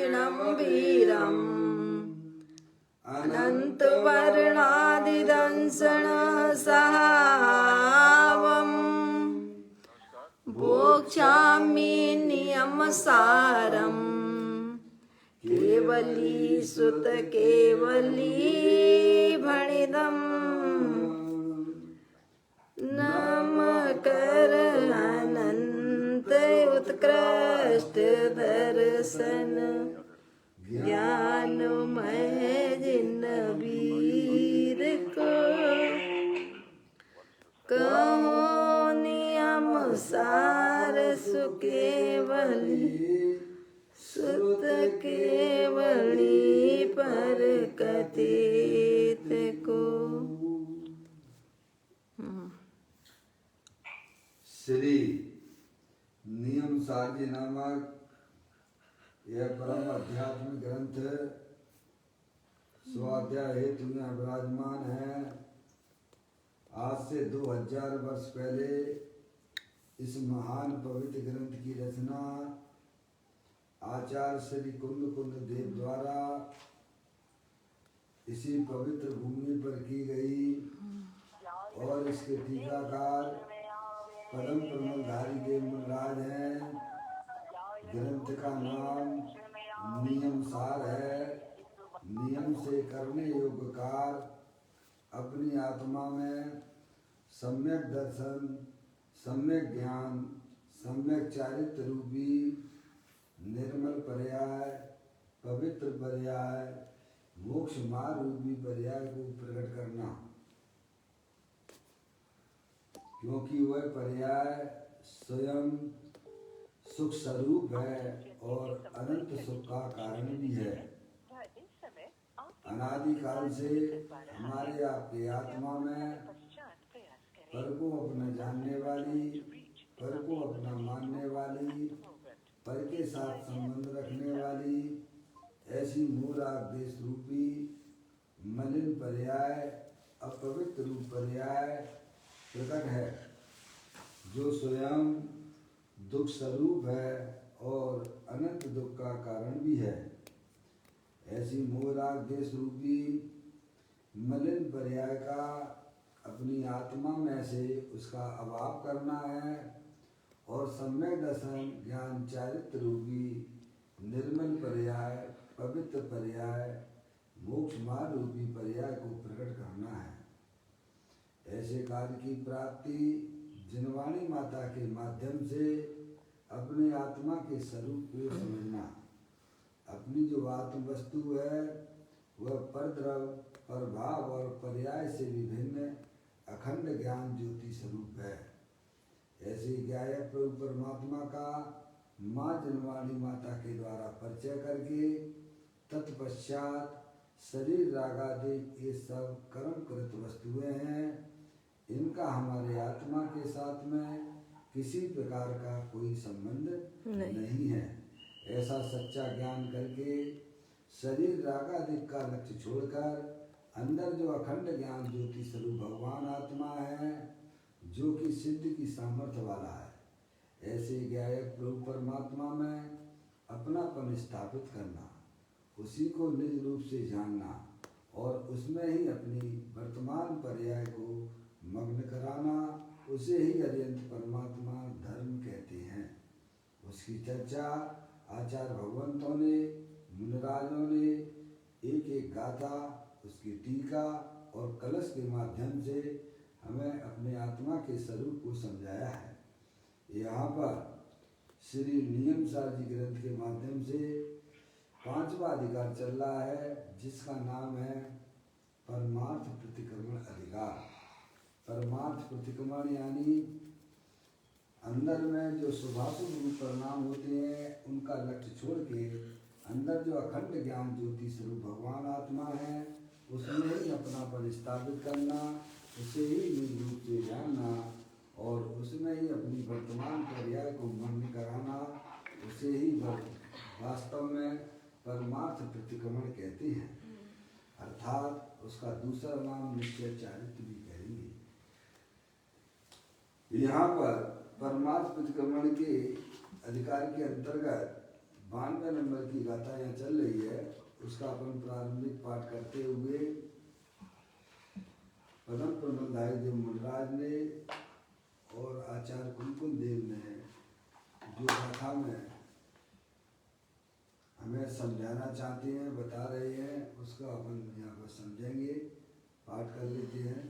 क्षीणं वीरम् अनन्तवर्णादिदंसनसहावम् भोक्ष्यामि नियमसारम् केवली सुत केवली भणिदम् नमकर अनंत उत्कृष्ट दर्शन ज्ञानमय जिन वीर को कहो नियम सार सुकेवली सुत केवली पर कथित को। श्री नियम सार जी नामक यह परम अध्यात्म ग्रंथ स्वाध्याय हेतु यहाँ विराजमान है। आज से 2000 वर्ष पहले इस महान पवित्र ग्रंथ की रचना आचार्य श्री कुंद देव द्वारा इसी पवित्र भूमि पर की गई और इसके टीकाकार परम प्रमलधारी देव मुनिराज हैं। ग्रंथ का नाम नियम सार है। नियम से करने योग्य कार्य अपनी आत्मा में सम्यक दर्शन, सम्यक ज्ञान, सम्यक चारित्र रूपी निर्मल पर्याय, पवित्र पर्याय, मोक्ष मार्ग रूपी पर्याय को प्रकट करना, क्योंकि वह पर्याय स्वयं सुख स्वरूप है और अनंत सुख का कारण भी है। अनादिकाल से हमारे आपके आत्मा में पर को अपना जानने वाली, पर को अपना मानने वाली, पर के साथ संबंध रखने वाली ऐसी मूलादेश रूपी मलिन पर्याय, अपवित्र रूप पर्याय प्रकट है, जो स्वयं दुख स्वरूप है और अनंत दुख का कारण भी है। ऐसी मूलादेश रूपी मलिन पर्याय का अपनी आत्मा में से उसका अभाव करना है और सम्यक दर्शन ज्ञान चारित्र रूपी निर्मल पर्याय, पवित्र पर्याय, मोक्ष मार्ग रूपी पर्याय को प्रकट करना है। ऐसे कार्य की प्राप्ति जिनवाणी माता के माध्यम से अपने आत्मा के स्वरूप को समझना। अपनी जो आत्म वस्तु है वह परद्रव, परभाव और पर्याय से विभिन्न अखंड ज्ञान ज्योति स्वरूप है। ऐसे ज्ञायक प्रभु परमात्मा का माँ जिनवाणी माता के द्वारा परिचय करके तत्पश्चात शरीर रागादि ये सब कर्म कृत वस्तुएं हैं, इनका हमारे आत्मा के साथ में किसी प्रकार का कोई संबंध नहीं है। ऐसा सच्चा ज्ञान करके शरीर रागादि का लक्ष्य छोड़कर अंदर जो अखंड ज्ञान ज्योति स्वरूप भगवान आत्मा है, जो कि सिद्धि की सामर्थ्य वाला है, ऐसे ज्ञायक प्रभु परमात्मा में अपनापन स्थापित करना, उसी को निज रूप से जानना और उसमें ही अपनी वर्तमान पर्याय को मग्न कराना, उसे ही अरियंत परमात्मा धर्म कहते हैं। उसकी चर्चा आचार्य भगवंतों ने, मुनिराजों ने एक एक गाथा, उसकी टीका और कलश के माध्यम से हमें अपने आत्मा के स्वरूप को समझाया है। यहाँ पर श्री नियम सार जी ग्रंथ के माध्यम से 5वां अधिकार चल रहा है, जिसका नाम है परमार्थ प्रतिक्रमण अधिकार। परमार्थ प्रतिक्रमण यानी अंदर में जो शुभाशुभ रूप परिणाम होते हैं उनका लक्ष्य छोड़ के अंदर जो अखंड ज्ञान ज्योति स्वरूप भगवान आत्मा है उसमें ही अपनापन स्थापित करना, उसे ही निज रूप से जानना और उसमें ही अपनी वर्तमान पर्याय को मग्न कराना, उसे ही वास्तव में परमार्थ प्रतिक्रमण कहते हैं। अर्थात उसका दूसरा नाम निश्चय चारित्र भी कहेंगे। यहाँ पर परमार्थ प्रतिक्रमण के अधिकार के अंतर्गत 92 नंबर की गाथा यहाँ चल रही है, उसका अपन प्रारंभिक पाठ करते हुए परम प्रबंधाई देव मुनराज ने और आचार्य कुमकुम देव ने जो गाथा में हमें समझाना चाहते हैं, बता रहे हैं, उसका अपन यहाँ पर समझेंगे। पाठ कर लेते हैं।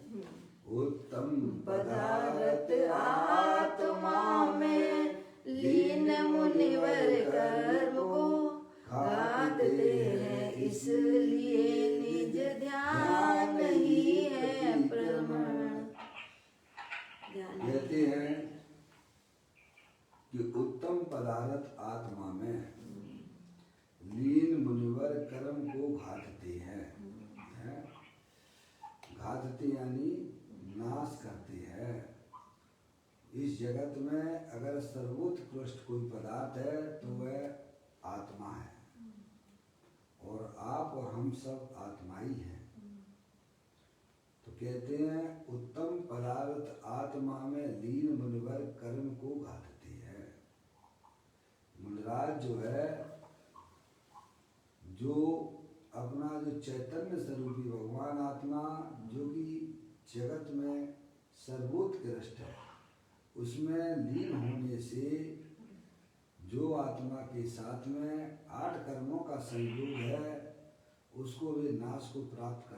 उत्तम पदार्थ आत्मा में लीन मुनिवर कर्म को घातते हैं, इसलिए निज ध्यान ही है प्रमाण। कहते हैं कि उत्तम पदार्थ आत्मा में लीन मुनिवर कर्म को घातते हैं। घातते यानी नाश करते हैं। इस जगत में अगर सर्वोत्कृष्ट कोई पदार्थ है तो वह आत्मा है, और आप और हम सब आत्मा ही हैं। तो कहते हैं उत्तम पदार्थ आत्मा में लीन मुनिवर कर्म को घातते हैं। मुनिराज जो है, जो अपना जो चैतन्य स्वरूपी भगवान आत्मा जो कि जगत में सर्वोत्कृष्ट है, उसमें लीन होने से जो आत्मा के साथ में 8 कर्मों का संयोग है, उसको वे नाश को प्राप्त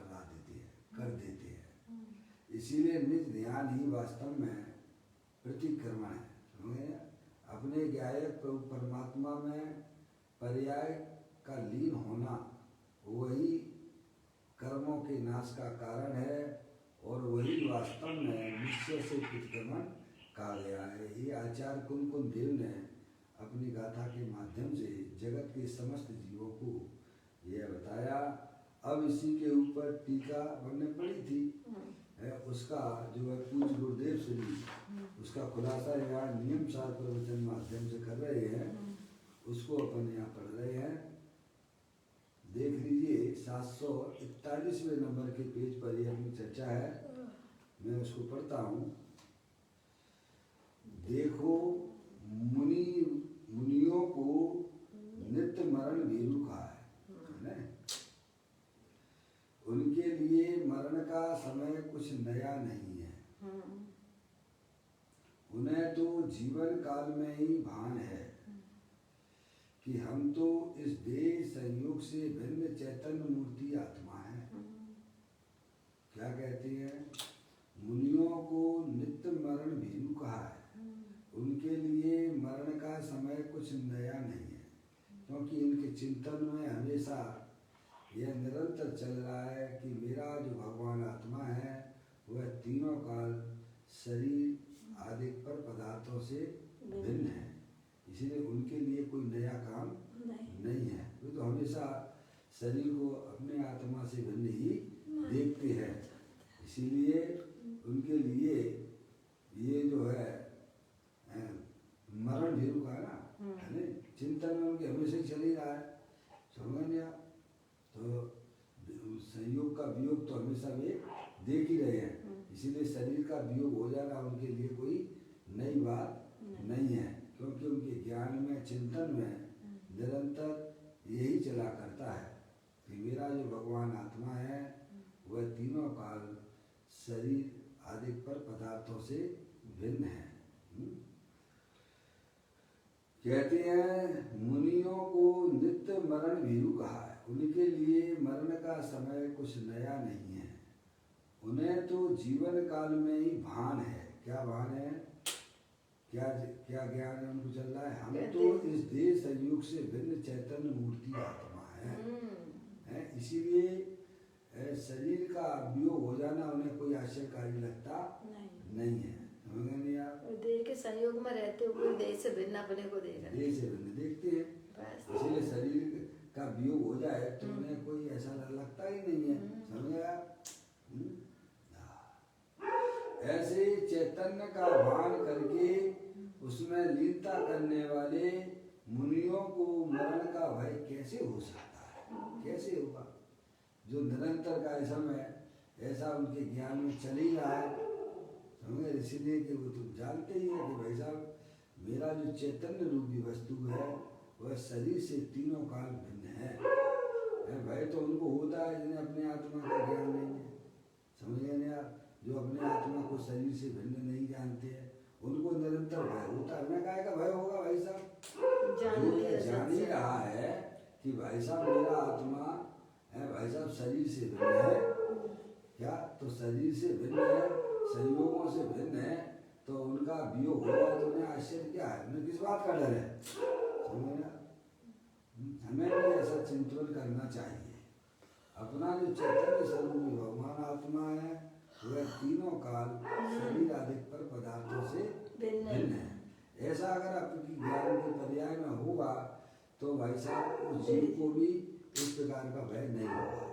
कर देते हैं। इसीलिए निज ध्यान ही वास्तव में प्रतिक्रमण है। अपने ज्ञायक प्रभु परमात्मा में पर्याय का लीन होना वही कर्मों के नाश का कारण है, और वही वास्तव में निश्चय से प्रतिक्रमण कहा गया है। ये आचार्य कुमकुम देव ने अपनी गाथा के माध्यम से जगत के समस्त जीवों को यह बताया। अब इसी के ऊपर टीका हमने पढ़ी थी है, उसका जो है पूज्य गुरुदेव श्री उसका खुलासा यहाँ नियम सार प्रवचन माध्यम से कर रहे हैं, उसको अपन यहाँ पढ़ रहे हैं। देख लीजिए 741वें नंबर के पेज पर यह अपनी चर्चा है, मैं उसको पढ़ता हूँ। देखो मुनियों को नित्य मरण भीरु कहा है। उनके लिए मरण का समय कुछ नया नहीं है। उन्हें तो जीवन काल में ही भान है कि हम तो इस देह संयोग से भिन्न चैतन्य मूर्ति आत्मा है। क्या कहते हैं? मुनियों को नित्य मरण भीरु कहा है। उनके लिए मरण का समय कुछ नया नहीं है, क्योंकि इनके चिंतन में हमेशा यह निरंतर चल रहा है कि मेरा जो भगवान आत्मा है वह तीनों काल शरीर आदि पर पदार्थों से भिन्न है। इसीलिए उनके लिए कोई नया काम नहीं है। वे तो हमेशा शरीर को अपने आत्मा से भिन्न ही देखते हैं। इसीलिए उनके लिए ये जो है मरण भीरु का ना है, चिंतन में उनके हमेशा ही चल ही रहा है। समझ नहीं आप? तो संयोग का वियोग तो हमेशा वे देख ही रहे हैं। इसीलिए शरीर का वियोग हो जाना उनके लिए कोई नई बात नहीं है, क्योंकि उनके ज्ञान में चिंतन में निरंतर यही चला करता है कि मेरा जो भगवान आत्मा है वह तीनों काल शरीर आदि पर पदार्थों से भिन्न है। कहते हैं मुनियों को नित्य मरण भीरु कहा है। उनके लिए मरण का समय कुछ नया नहीं है। उन्हें तो जीवन काल में ही भान है। क्या भान है? क्या क्या ज्ञान है उनको चल रहा है? हम तो इस देह संयोग से भिन्न चैतन्य मूर्ति आत्मा है। इसीलिए शरीर का वियोग हो जाना उन्हें कोई आश्चर्यकारी लगता नहीं है। नहीं आप देह के संयोग में रहते हुए देह से भिन्न अपने को देख रहे हैं। देह से भिन्न देखते हैं। इसलिए शरीर का वियोग हो जाए तो उन्हें कोई ऐसा लगता ही नहीं है। समझ गए आप? ऐसे चैतन्य का भान करके उसमें लीनता करने वाले मुनियों को मरण का भय कैसे हो सकता है? कैसे होगा? जो निरंतर का समय ऐसा उनके ज्ञान में चल ही रहा है। समझे? इसीलिए कि वो तो जानते ही है कि भाई साहब मेरा जो चैतन्य रूपी वस्तु है वह शरीर से तीनों काल भिन्न है। भय तो उनको होता है जिन्हें अपने आत्मा का ज्ञान नहीं है। समझ गए ना आप? जो अपने आत्मा को शरीर से भिन्न नहीं जानते हैं उनको निरंतर भय होता है। मैं काहे का भय होगा भाई साहब? जो ये जान ही रहा है कि भाई साहब मेरा आत्मा है, भाई साहब शरीर से भिन्न है क्या, तो शरीर से भिन्न है, संयोगों से भिन्न है, तो उनका वियोग होगा तो उन्हें आश्चर्य क्या है? उन्हें किस बात का डर है? समझ ना? हमें भी ऐसा चिंतन करना चाहिए। अपना जो चैतन्य स्वरूप भगवान आत्मा है वह तीनों काल शरीर आदि पर पदार्थों से भिन्न है। ऐसा अगर आपकी ज्ञान के पर्याय में होगा तो भाई साहब उस जीव को भी इस प्रकार का भय नहीं होगा।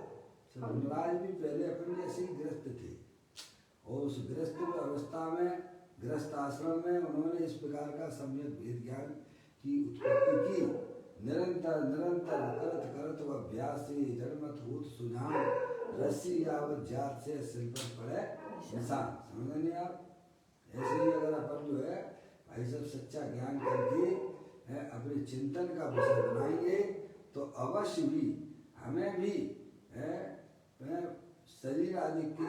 धर्मराज भी पहले अपन जैसे ही ग्रस्त थे और उस ग्रस्त अवस्था में ग्रस्त आश्रम में उन्होंने इस प्रकार का सम्यक भेद ज्ञान की उत्पत्ति की। निरंतर निरंतर करत करत वह अभ्यास से जड़मत होत सुजान रस्सी यावत जात से सिल पर पड़े निशान। समझ नहीं आप? ऐसे ही अगर अपन जो है भाई सब सच्चा ज्ञान करके अपने चिंतन का विषय बनाएंगे तो अवश्य भी हमें भी शरीर आदि के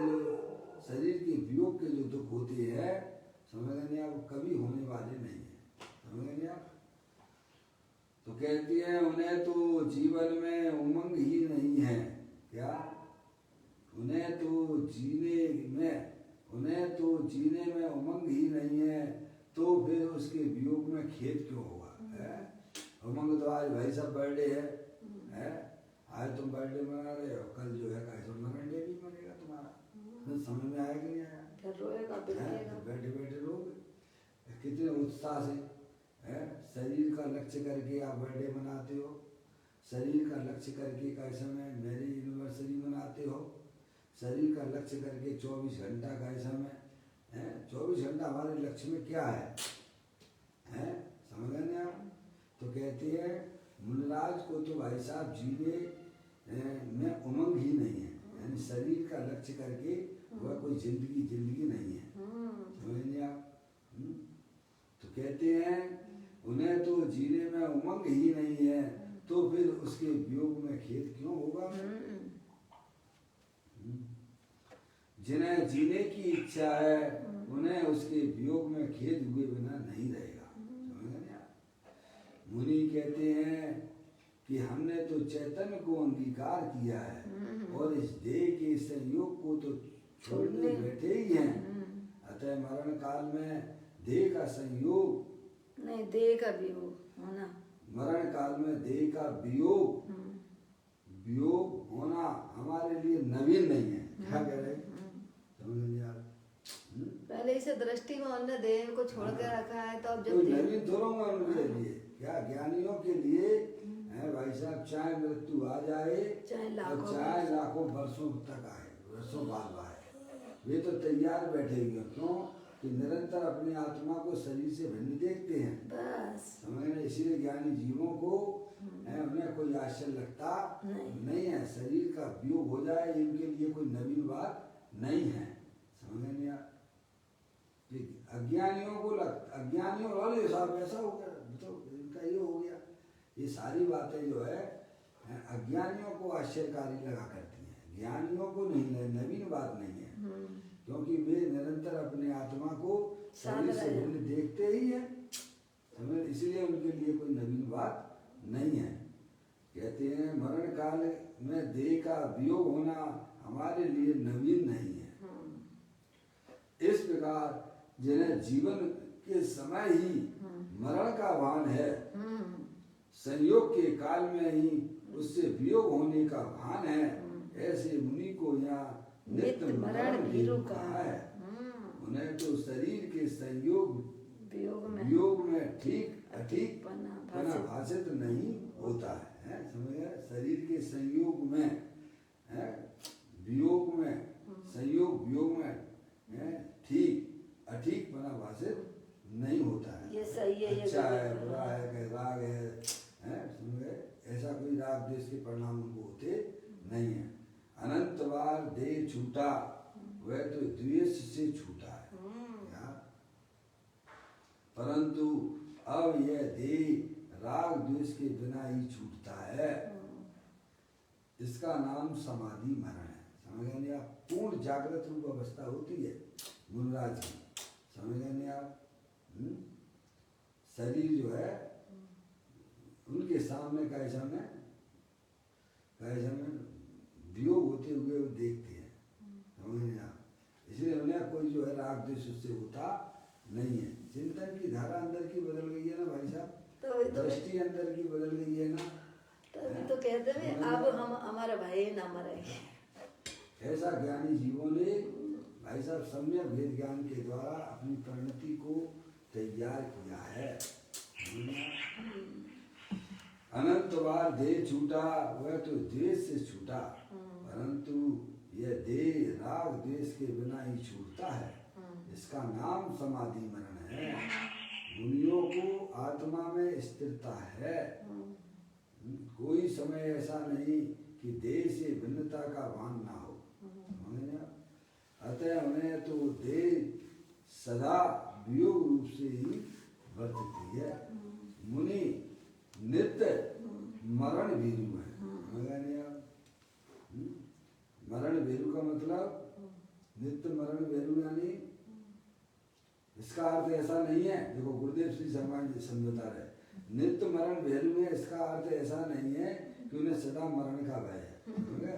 शरीर के वियोग के जो दुख होते हैं समझ नहीं आप, कभी होने वाले नहीं है। समझ नहीं आप? तो कहती है उन्हें तो जीवन में उमंग ही नहीं है क्या, उन्हें तो जीने में उमंग ही नहीं है, तो फिर उसके वियोग में खेद क्यों होगा? उमंग तो आज भाई साहब बर्थडे है, आज तुम बर्थडे मना रहे हो, कल जो है कैसे मरण डे भी मनेगा तुम्हारा। समझ में आया कि नहीं आया? बैठे बैठे लोग कितने उत्साह से शरीर का लक्ष्य करके आप बर्थडे मनाते हो, शरीर का लक्ष्य करके कैसे में मेरी एनिवर्सरी मनाते हो, शरीर का लक्ष्य करके 24 घंटा कैसे में 24 घंटा हमारे लक्ष्य में क्या है? समझ गए ना आप? तो कहते हैं मुनिराज को तो भाई साहब जीने में उमंग ही नहीं है, यानी शरीर का लक्ष्य करके वह कोई जिंदगी नहीं है। समझ नहीं आप? तो कहते हैं उन्हें तो जीने में उमंग ही नहीं है, तो फिर उसके वियोग में खेद क्यों होगा? जिन्हें जीने की इच्छा है उन्हें उसके वियोग में खेद हुए बिना नहीं रहेगा। मुनि कहते हैं कि हमने तो चैतन्य को अंगीकार किया है और इस देह के संयोग को तो छोड़ने बैठे ही हैं। अतः मरण काल में देह का संयोग नहीं, देह का वियोग होना, मरण काल में देह का वियोग होना हमारे लिए नवीन नहीं है। क्या कह रहे हैं? समझ आप? पहले इसे दृष्टि में उन्होंने देह को छोड़ के रखा है, तो अब जब नवीन थोड़ा उनके लिए क्या ज्ञानियों के लिए है भाई साहब, चाहे मृत्यु आ जाए चाहे लाखों वर्षों तक आए, वर्षों बाद आए, वे तो तैयार बैठेंगे। क्यों? कि निरंतर अपने आत्मा को शरीर से भिन्न देखते हैं बस। समझना, इसीलिए ज्ञानी जीवों को उन्हें कोई आश्चर्य लगता नहीं है। शरीर का वियोग हो जाए इनके लिए कोई नवीन बात नहीं है। समझ नहीं आप? अज्ञानियों वाले साहब ऐसा हो गया तो इनका ये हो गया, ये सारी बातें जो है अज्ञानियों को आश्चर्यकारी लगा करती हैं, ज्ञानियों को नहीं, नवीन बात नहीं है, क्योंकि वे निरंतर अपने आत्मा को शरीर से भिन्न देखते ही है। इसलिए उनके लिए कोई नवीन बात नहीं है। कहते हैं मरण काल में देह का वियोग होना हमारे लिए नवीन नहीं है। इस प्रकार जिन्हें जीवन के समय ही मरण का भान है, संयोग के काल में ही उससे वियोग होने का भान है, ऐसे मुनि को यहाँ नित्य मरण भीरु कहा है। उन्हें तो शरीर के संयोग वियोग में ठीक अठीक पना भाषित नहीं होता है। समझ? शरीर के संयोग में वियोग में संयोग वियोग में ठीक अठीक पना भाषित नहीं होता है। ये सही है, अच्छा है, बुरा है, राग है, समझ? ऐसा कोई राग देश के परिणाम उनको होते नहीं है। अनंत बार देह छूटा वह तो द्वेष से छूटा है, परंतु अब यह देह राग द्वेष के बिना ही छूटता है। इसका नाम समाधि मरण है। समझ गए नहीं आप? पूर्ण जागृत रूप अवस्था होती है मुनराज की। समझ गए नहीं आप? शरीर जो है उनके सामने कैसा में वियोग होते हुए वो देखते हैं। समझ गए आप? इसलिए उन्हें कोई जो है राग द्वेष उससे होता नहीं है। चिंतन की धारा अंदर की बदल गई है ना भाई साहब, तो दृष्टि अंदर की बदल गई है ना। तभी तो कहते हैं अब हम हमारा भाई ना मरेंगे। ऐसा ज्ञानी जीवों ने भाई साहब सम्यक वेद ज्ञान के द्वारा अपनी परिणति को तैयार किया है। अनंत बार देह छूटा, वह तो द्वेष से छूटा, परंतु यह देह राग द्वेष के बिना ही छूटता है। इसका नाम समाधि मरण है। मुनियों को आत्मा में स्थिरता है। कोई समय ऐसा नहीं कि देह से भिन्नता का भान ना हो। अतः उन्हें तो देह सदा वियोग रूप से ही वर्तती है। मुनि नित्य मरण भीरु है। मरण भीरु का मतलब नित्य मरण भीरु यानी इसका अर्थ ऐसा नहीं है। देखो गुरुदेव श्री शर्मा जी समझता रहे, नित्य मरण भैरु में इसका अर्थ ऐसा नहीं है कि उन्हें सदा मरण का भय है।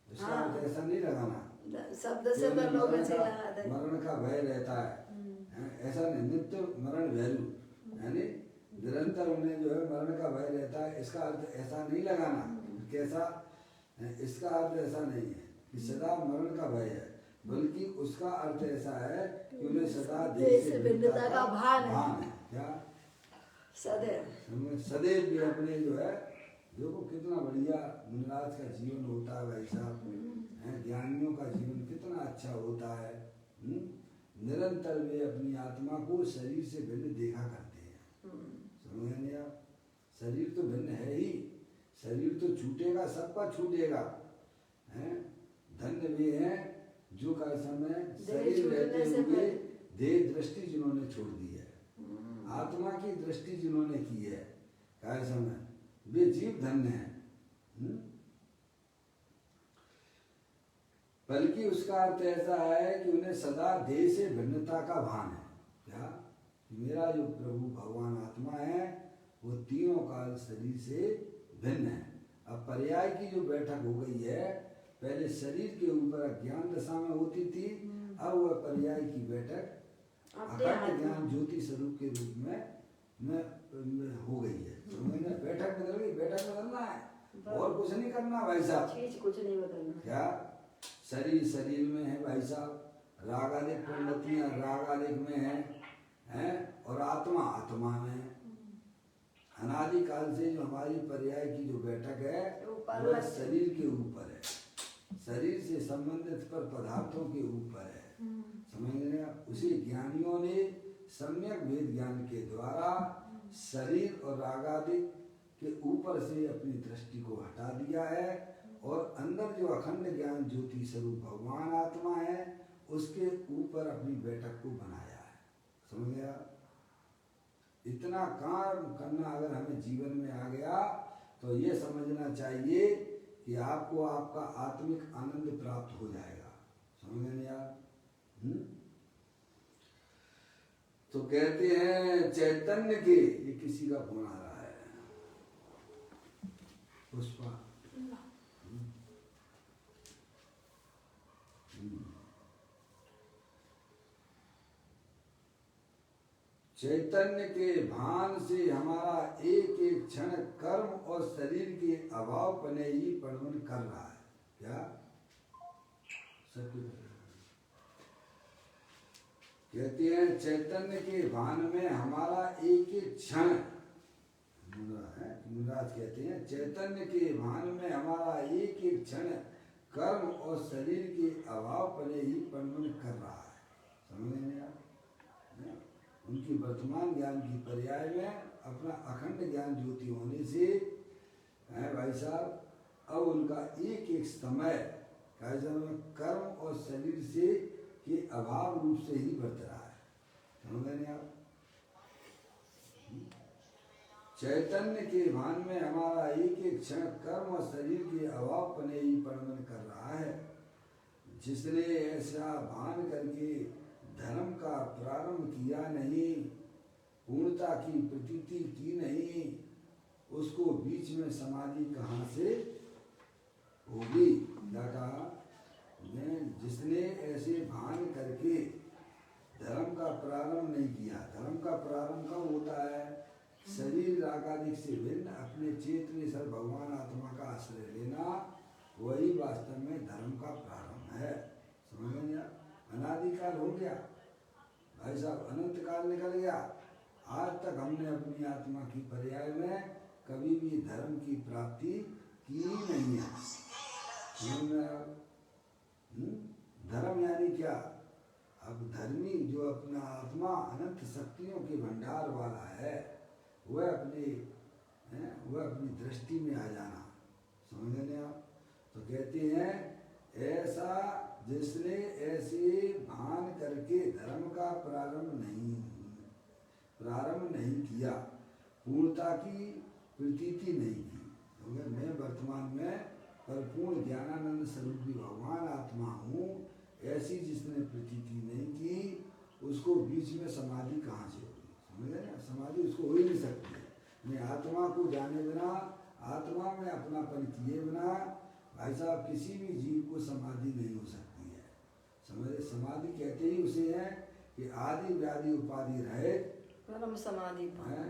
इसका अर्थ ऐसा नहीं लगाना शब्द से तो लोग ऐसे लगा देते हैं। मरण का भय रहता है, ऐसा नहीं। नित्य मरण भैरु यानी निरंतर उन्हें जो है मरण का भय रहता है। इसका अर्थ ऐसा नहीं लगाना। कैसा? इसका अर्थ ऐसा नहीं है कि सदा मरण का भय है, बल्कि उसका अर्थ ऐसा है कि उन्हें सदा देह से भिन्नता का भान है। क्या? सदैव भी अपने जो है, देखो कितना बढ़िया मुनिराज का जीवन होता है भाई साहब। ज्ञानियों का जीवन कितना अच्छा होता है। निरंतर वे अपनी आत्मा को शरीर से भिन्न देखा करते हैं। समझ नहीं आप? शरीर तो भिन्न है ही, शरीर तो छूटेगा, सबका छूटेगा। धन्य वे हैं जो का समय शरीर रहते हुए देह दृष्टि जिन्होंने छोड़ दी है, आत्मा की दृष्टि जिन्होंने की है, काय समय वे जीव धन्य हैं। बल्कि उसका अर्थ ऐसा है कि उन्हें सदा देह से भिन्नता का भान है। क्या? मेरा जो प्रभु भगवान आत्मा है वो तीनों काल शरीर से भिन्न है। अब पर्याय की जो बैठक हो गई है, पहले शरीर के ऊपर ज्ञान दशा में होती थी, अब वह पर्याय की बैठक अखंड ज्ञान ज्योति स्वरूप के रूप में हो गई है। बैठक बदल गई। बैठक बदलना है और कुछ नहीं करना भाई साहब। कुछ नहीं बदलना। क्या? शरीर शरीर में है भाई साहब, रागालिक परिणतियां रागालिक में है और आत्मा आत्मा में है। अनादि काल से जो हमारी पर्याय की जो बैठक है वह शरीर के ऊपर है, शरीर से संबंधित पर पदार्थों के ऊपर है। समझ रहे आप? उसी ज्ञानियों ने सम्यक वेद ज्ञान के द्वारा शरीर और रागादिक के ऊपर से अपनी दृष्टि को हटा दिया है और अंदर जो अखंड ज्ञान ज्योति स्वरूप भगवान आत्मा है उसके ऊपर अपनी बैठक को बनाया है। समझ गया? इतना काम करना अगर हमें जीवन में आ गया तो ये समझना चाहिए कि आपको आपका आत्मिक आनंद प्राप्त हो जाएगा। समझ गए आप? तो कहते हैं चैतन्य के, ये किसी का फोन आ रहा है, पुष्पा। चैतन्य के भान से हमारा एक एक क्षण कर्म और शरीर के अभाव पने ही परवन कर रहा है। क्या? सत्य कहते हैं चैतन्य के भान में हमारा एक एक क्षण, मुनिराज कहते हैं चैतन्य के भान में हमारा एक एक क्षण कर्म और शरीर के अभाव पने ही परवन कर रहा है। समझ में आप? उनकी वर्तमान ज्ञान की पर्याय में अपना अखंड ज्ञान ज्योति होने से है भाई साहब, अब उनका एक एक समय कर्म और शरीर से के अभाव रूप से ही बरत रहा है। समझ गए आप? चैतन्य के भान में हमारा एक एक क्षण कर्म और शरीर के अभाव पने ही परमन कर रहा है। जिसने ऐसा भान करके धर्म का प्रारंभ किया नहीं, पूर्णता की प्रतीति की नहीं, उसको बीच में समाधि कहाँ से होगी? क्या कहा? जिसने ऐसे भान करके धर्म का प्रारंभ नहीं किया। धर्म का प्रारंभ कब होता है? शरीर रागादिक से भिन्न अपने चेतन सर भगवान आत्मा का आश्रय लेना, वही वास्तव में धर्म का प्रारंभ है। समझ गए? अनादिकाल हो गया भाई साहब, अनंत काल निकल गया। आज तक हमने अपनी आत्मा की पर्याय में कभी भी धर्म की प्राप्ति की नहीं है। धर्म यानी क्या? अब धर्मी जो अपना आत्मा अनंत शक्तियों के भंडार वाला है, वह अपनी दृष्टि में आ जाना। समझ गए आप? तो कहते हैं ऐसा जिसने ऐसे भान करके धर्म का प्रारंभ नहीं किया, पूर्णता की प्रतीति नहीं की। क्योंकि मैं वर्तमान में परिपूर्ण ज्ञानानंद स्वरूपी भगवान आत्मा हूँ, ऐसी जिसने प्रतीति नहीं की, उसको बीच में समाधि कहाँ से होगी? समझ गए ना? समाधि उसको हो ही नहीं सकती है। मैं आत्मा को जाने बिना, आत्मा में अपनापन किए बिना भाई साहब किसी भी जीव को समाधि नहीं हो सकती है। समझे? समाधि कहते ही उसे है कि आदि व्याधि उपाधि रहे परम समाधि है,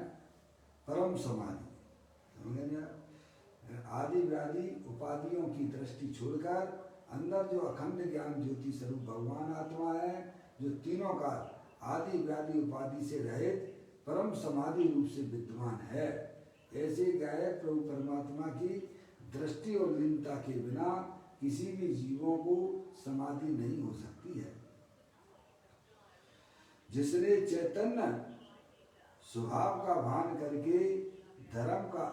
परम समाधि। समझे ना? आदि व्याधि उपाधियों की दृष्टि छोड़कर अंदर जो अखंड ज्ञान ज्योति स्वरूप भगवान आत्मा है, जो तीनों का आदि व्याधि उपाधि से रहित परम समाधि रूप से विद्यमान है, ऐसे गायक प्रभु परमात्मा की दृष्टि और लीनता के बिना किसी भी जीवों को समाधि नहीं हो सकती है। जिसने चैतन्य स्वभाव का भान करके धर्म का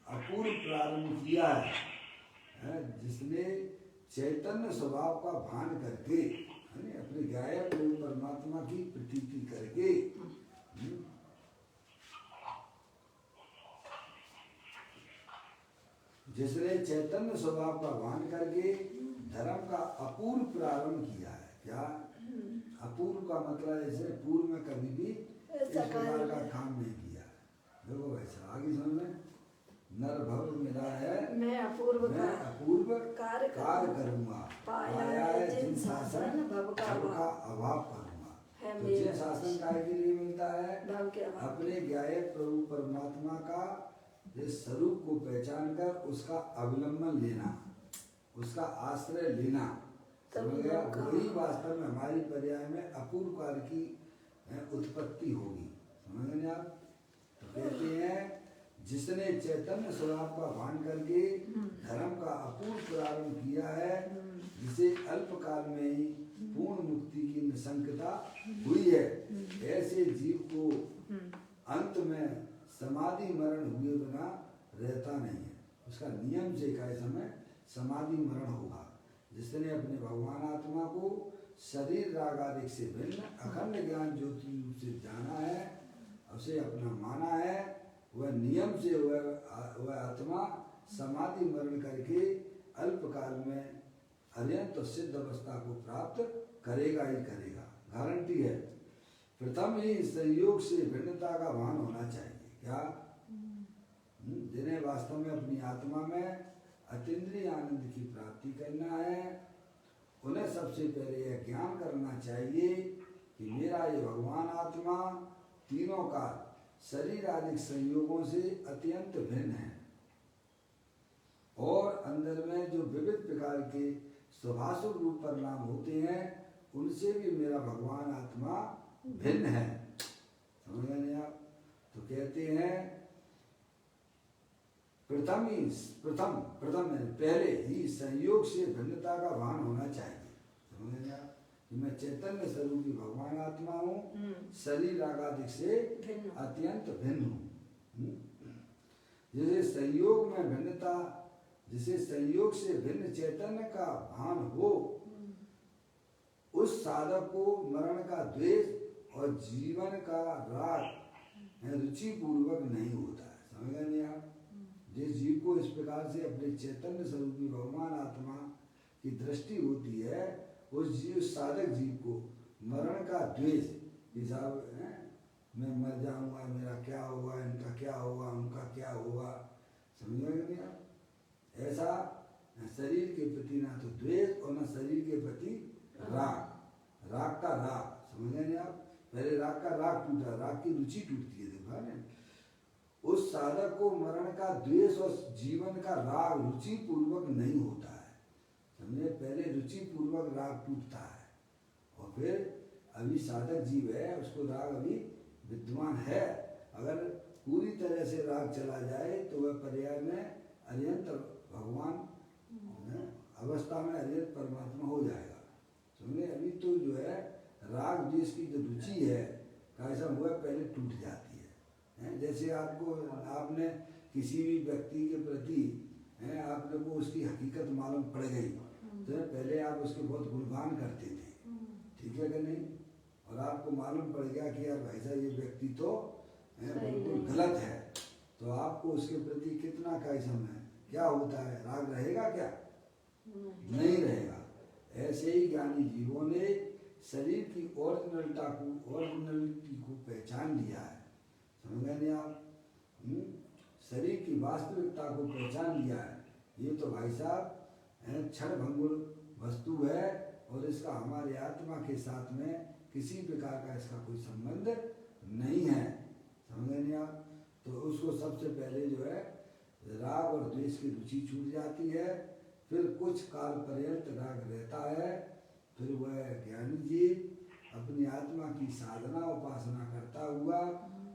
अपूर्व प्रारंभ किया है, जिसने चैतन्य स्वभाव का भान करके अपने गायक प्रभु परमात्मा की प्रतीति करके जिसने चैतन्य स्वभाव का भान करके धर्म का अपूर्व प्रारंभ किया है। क्या अपूर्व का मतलब? ऐसे पूर्व में कभी भी इस प्रकार का काम नहीं किया। देखो वैसा आगे समझ में, नर भव मिला है, मैं अपूर्व कार्य करूँगा, पाया है जिन शासन भव का अभाव करूँगा। तो जिन शासन कार्य के लिए मिलता है? अपने गायक प्रभु परमात्मा का इस स्वरूप को पहचान कर उसका अवलंबन लेना, उसका आश्रय लेना। समझ गया? वही वास्तव में हमारी पर्याय में अपूर्व कार्य की उत्पत्ति होगी। समझ गए आप? तो कहते हैं जिसने चैतन्य स्वभाव का भान करके धर्म का अपूर्व प्रारंभ किया है, जिसे अल्पकाल में ही पूर्ण मुक्ति की निशंकता हुई है, ऐसे जीव को अंत में समाधि मरण हुए बिना रहता नहीं है। उसका नियम से का समय समाधि मरण होगा। जिसने अपने भगवान आत्मा को शरीर राग आदि से भिन्न अखंड ज्ञान ज्योति रूप से जाना है, उसे अपना माना है, वह नियम से वह आत्मा समाधि मरण करके अल्पकाल में अत्यंत सिद्ध अवस्था को प्राप्त करेगा ही करेगा, गारंटी है। प्रथम ही संयोग से भिन्नता का भान होना चाहिए। क्या? जिन्हें वास्तव में अपनी आत्मा में अतीन्द्रिय आनंद की प्राप्ति करना है, उन्हें सबसे पहले यह ज्ञान करना चाहिए कि मेरा ये भगवान आत्मा तीनों का शरीर आदि संयोगों से अत्यंत भिन्न है, और अंदर में जो विविध प्रकार के स्वभाव रूप परिणाम होते हैं, उनसे भी मेरा भगवान आत्मा भिन्न है। समझ गए आप? तो कहते हैं प्रथम पहले ही संयोग से भिन्नता का भान होना चाहिए। समझ आप? कि मैं चैतन्य स्वरूपी भगवान आत्मा हूँ, शरीर आगादिक से अत्यंत भिन्न हूँ। जिसे संयोग में भिन्नता, जिसे संयोग से भिन्न चैतन्य का भान हो, उस साधक को मरण का द्वेष और जीवन का राग रुचि पूर्वक नहीं होता है। समझ गए नहीं आप? जिस जीव को इस प्रकार से अपने चैतन्य स्वरूपी भगवान आत्मा की दृष्टि होती है, उस जीव साधक जीव को मरण का द्वेष हिसाब है, मैं मर जाऊंगा, मेरा क्या होगा, इनका क्या होगा, उनका क्या होगा, समझ गए नहीं आप? ऐसा शरीर के प्रति ना तो द्वेष और ना शरीर के प्रति राग, राग का राग, समझ गए नहीं आप? पहले राग का राग टूटा, राग की रुचि टूटती है, देखा ना? उस साधक को मरण का द्वेष और जीवन का राग रुचि पूर्वक नहीं होता है, समझे? पहले रुचि पूर्वक राग टूटता है और फिर अभी साधक जीव है, उसको राग अभी विद्यमान है। अगर पूरी तरह से राग चला जाए तो वह पर्याय में अरिहंत भगवान अवस्था में अरिहंत परमात्मा हो जाएगा, समझे? अभी तो जो है राग द्वेष की जो रुचि है कैसा हुआ, पहले टूट जाती है। जैसे आपने किसी भी व्यक्ति के प्रति आपने को उसकी हकीकत मालूम पड़ गई तो पहले आप उसके बहुत गुणगान करते थे, ठीक है कि नहीं? और आपको मालूम पड़ गया कि यार भाई साहब ये व्यक्ति तो बिल्कुल गलत है, तो आपको उसके प्रति कितना कैसा है, क्या होता है, राग रहेगा क्या? नहीं रहेगा। ऐसे ही ज्ञानी जीवों ने शरीर की ओरिजिनलिटी को पहचान लिया है, समझ गए नहीं आप? शरीर की वास्तविकता को पहचान लिया है। ये तो भाई साहब क्षण भंगुर वस्तु है और इसका हमारे आत्मा के साथ में किसी प्रकार का इसका कोई संबंध नहीं है, समझ गए नहीं आप? तो उसको सबसे पहले जो है राग और द्वेष की रुचि छूट जाती है, फिर कुछ काल पर्यंत राग रहता है, फिर वह ज्ञानी जीव अपनी आत्मा की साधना उपासना करता हुआ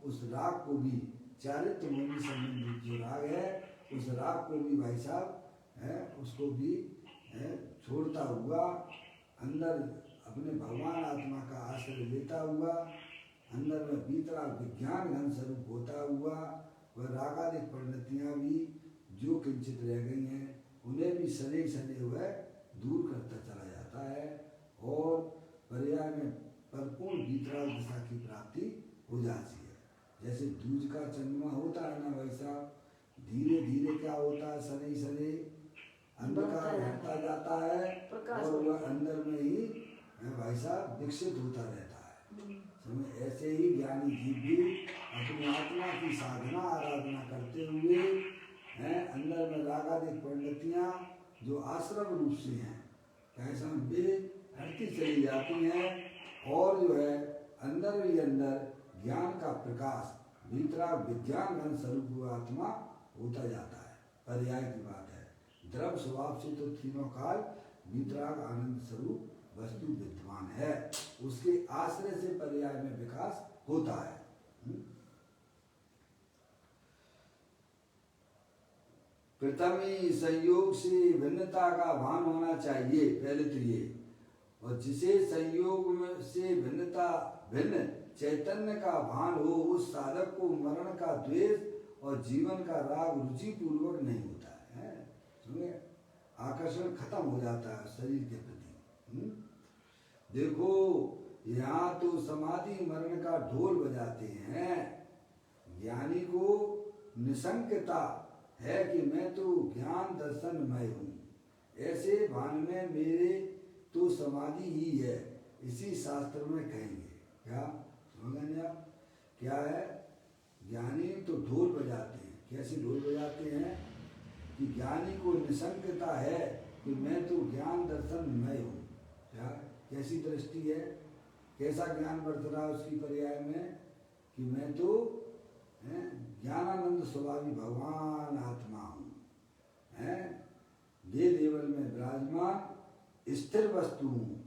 उस राग को भी, चारित्र मूल्य संबंधित जो राग है, उस राग को भी भाई साहब उसको भी छोड़ता हुआ अंदर अपने भगवान आत्मा का आश्रय लेता हुआ अंदर में भीतराग विज्ञान घन स्वरूप होता हुआ वह रागादिक परिणतियाँ भी जो किंचित रह गई हैं उन्हें भी शनि शनि वह दूर करता चला जाता है और पर्याय में परिपूर्ण भीतराग दशा की प्राप्ति हो जाती है। जैसे दूज का चंद्रमा होता है ना, वैसा धीरे धीरे क्या होता है, शनि शनि अंधकार बढ़ता जाता है और वह अंदर में ही भाई साहब विकसित होता रहता है। समझ? ऐसे ही ज्ञानी जीव भी अपनी आत्मा की साधना आराधना करते हुए अंदर में रागादिक परिणतियाँ जो आश्रम रूप से हैं कैसा वे हटती चली जाती हैं और जो है अंदर ही अंदर ज्ञान का प्रकाश भीतराग विज्ञान घन स्वरूप आत्मा होता जाता है। पर्याय की बात है, द्रव स्वभाव से तो तीनों काल भीतराग आनंद स्वरूप वस्तु विद्यमान है, उसके आश्रय से पर्याय में विकास होता है। प्रथमी संयोग से भिन्नता का भान होना चाहिए, पहले तो ये, और जिसे संयोग में से भिन्न चैतन्य का भान हो उस साधक को मरण का द्वेष और जीवन का राग रुचि पूर्वक नहीं होता है। सुनिए, आकर्षण खत्म हो जाता है शरीर के प्रति। देखो यहाँ तो समाधि मरण का ढोल बजाते हैं, ज्ञानी को निशंकता है कि मैं तो ज्ञान दर्शनमय हूँ, ऐसे भान में मेरे तो समाधि ही है, इसी शास्त्र में कहेंगे। क्या समझेंगे आप? क्या है? ज्ञानी तो ढोल बजाते हैं। कैसे ढोल बजाते हैं कि ज्ञानी को निशंकता है कि मैं तो ज्ञान दर्शनमय हूँ। क्या कैसी दृष्टि है, कैसा ज्ञान बरत रहा है उसकी पर्याय में कि मैं तो ज्ञानानंद स्वभावी भगवान आत्मा हूँ, ये लेवल में विराजमान स्थिर वस्तु हूँ।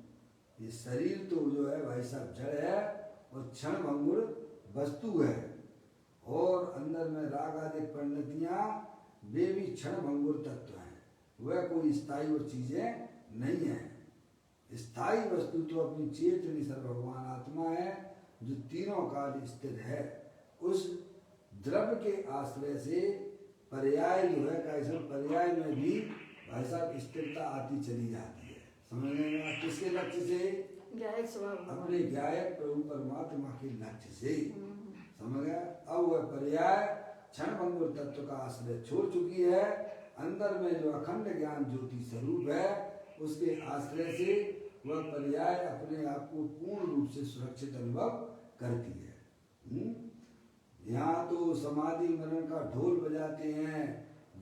ये शरीर तो जो है भाई साहब जड़ है और क्षण भंगुर वस्तु है और अंदर में राग आदि परिणतियाँ वे भी क्षण भंगुर तत्व हैं, वह कोई स्थायी वो चीजें नहीं है। स्थायी वस्तु तो अपनी चेतनी सर्व भगवान आत्मा है जो तीनों काल स्थिर है। उस द्रव्य के आश्रय से पर्याय जो है कैसे पर्याय में भी भाई साहब स्थिरता आती चली जाती है। समझने में किसके लक्ष्य से? ज्ञायक स्वभाव, अपने ज्ञायक प्रभु परमात्मा के लक्ष्य से। समझ गया। अब वह पर्याय क्षण भंगुर तत्व का आश्रय छोड़ चुकी है। अंदर में जो अखंड ज्ञान ज्योति स्वरूप है उसके आश्रय से वह पर्याय अपने आप को पूर्ण रूप से सुरक्षित अनुभव करती है। यहाँ तो समाधि मरण का ढोल बजाते हैं,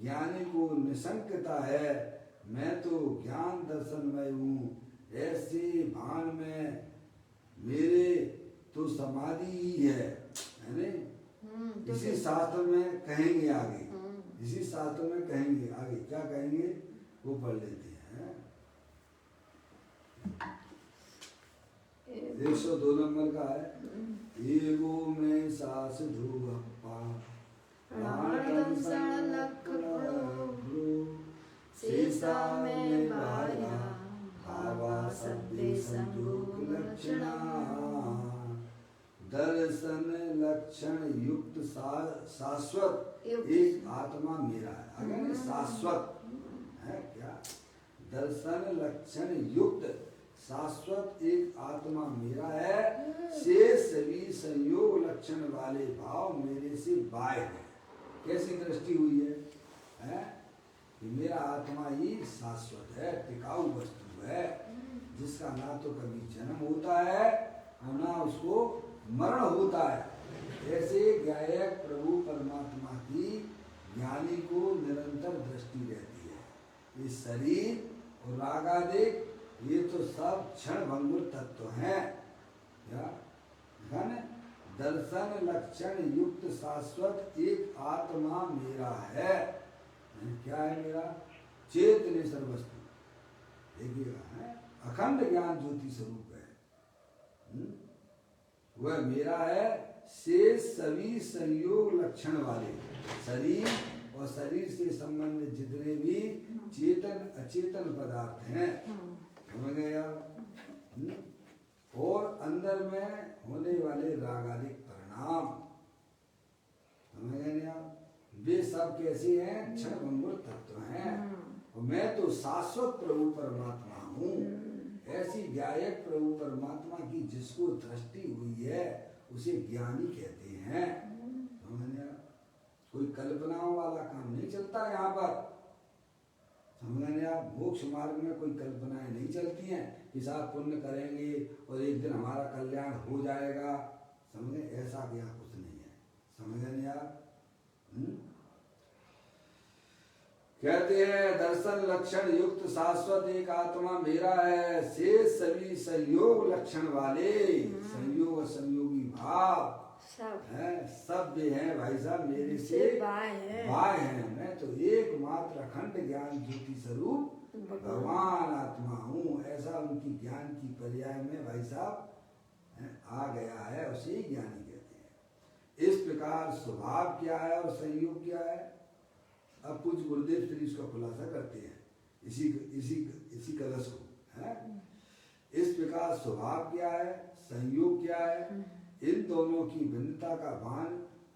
ज्ञानी को निशंकता है, मैं तो ज्ञान दर्शनमय हूँ, ऐसे भान में मेरे तो समाधि ही है नहीं। इसी शास्त्र में कहेंगे आगे, इसी शास्त्र में कहेंगे आगे, क्या कहेंगे वो पढ़ लेते हैं। 102 नंबर का है। एगो में सास धुअप्पा प्राणदम सण लख गुरु शेषा में बाया भावा शब्दे संयोग लक्षणा। दर्शन लक्षण युक्त शाश्वत एक आत्मा मेरा है। अगर शाश्वत है क्या, दर्शन लक्षण युक्त शाश्वत एक आत्मा मेरा है, से सभी संयोग लक्षण वाले भाव मेरे से बाह्य है। कैसी दृष्टि हुई है कि मेरा आत्मा ही शाश्वत है, टिकाऊ वस्तु है, जिसका ना तो कभी जन्म होता है और ना उसको मरण होता है। ऐसे गायक प्रभु परमात्मा की ज्ञानी को निरंतर दृष्टि रहती है। ये शरीर और रागादिक ये तो सब क्षण भंगुर तत्व हैं। दर्शन लक्षण युक्त शाश्वत एक आत्मा मेरा है। क्या है मेरा? चेतन सर्वस्तु, देखिएगा, अखंड ज्ञान ज्योति स्वरूप है। वह मेरा है, शेष सभी संयोग लक्षण वाले शरीर और शरीर से संबंधित जितने भी चेतन अचेतन पदार्थ हैं, समझ गए आप? और अंदर में होने वाले रागादिक परिणाम, समझ गए आप? वे सब कैसे हैं? क्षण भंगुर तत्व हैं। और मैं तो शाश्वत प्रभु परमात्मा हूँ। ऐसी गायक प्रभु परमात्मा की जिसको दृष्टि हुई है उसे ज्ञानी कहते हैं। समझ गए? कोई कल्पनाओं वाला काम नहीं चलता यहाँ पर, समझ गए आप? मोक्ष मार्ग में कोई कल्पनाएं नहीं चलती हैं कि साहब पुण्य करेंगे और एक दिन हमारा कल्याण हो जाएगा। समझे? ऐसा यहाँ कुछ नहीं है। समझ गए आप? कहते हैं दर्शन लक्षण युक्त शाश्वत एक आत्मा मेरा है, शेष सभी संयोग लक्षण वाले संयोग संयोगी भाव सब वे हैं भाई साहब मेरे से बाह्य हैं। मैं तो एकमात्र अखंड ज्ञान ज्योति स्वरूप भगवान आत्मा हूँ। ऐसा उनकी ज्ञान की पर्याय में भाई साहब आ गया है, उसे ही ज्ञानी कहते हैं। इस प्रकार स्वभाव क्या है और संयोग क्या है, अब कुछ गुरुदेव श्री इसका खुलासा करते हैं इसी कलश को है। इस प्रकार स्वभाव क्या है, संयोग क्या है, इन दोनों की भिन्नता का भान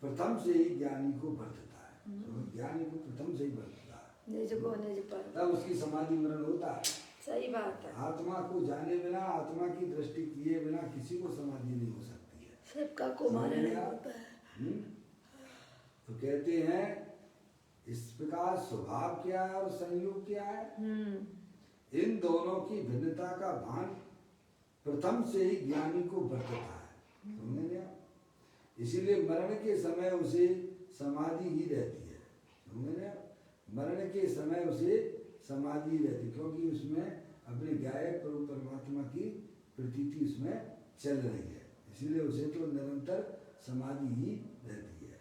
प्रथम से ही ज्ञानी को बरतता है। तो ज्ञानी को प्रथम से ही बरतता है, तब उसकी समाधि मरण होता है। सही बात है। आत्मा को जाने बिना, आत्मा की दृष्टि किए बिना किसी को समाधि नहीं हो सकती है। सबका को मारना नहीं होता है। तो कहते हैं इस प्रकार स्वभाव क्या है और संयोग क्या है, इन दोनों की भिन्नता का भान प्रथम से ही ज्ञानी को बरतता है। समझे? इसीलिए मरण के समय उसे समाधि ही रहती है। समझे? मरण के समय उसे समाधि रहती है, क्योंकि उसमें अपने गायक प्रभु परमात्मा की प्रतीति उसमें चल रही है। इसीलिए उसे तो निरंतर समाधि ही रहती है।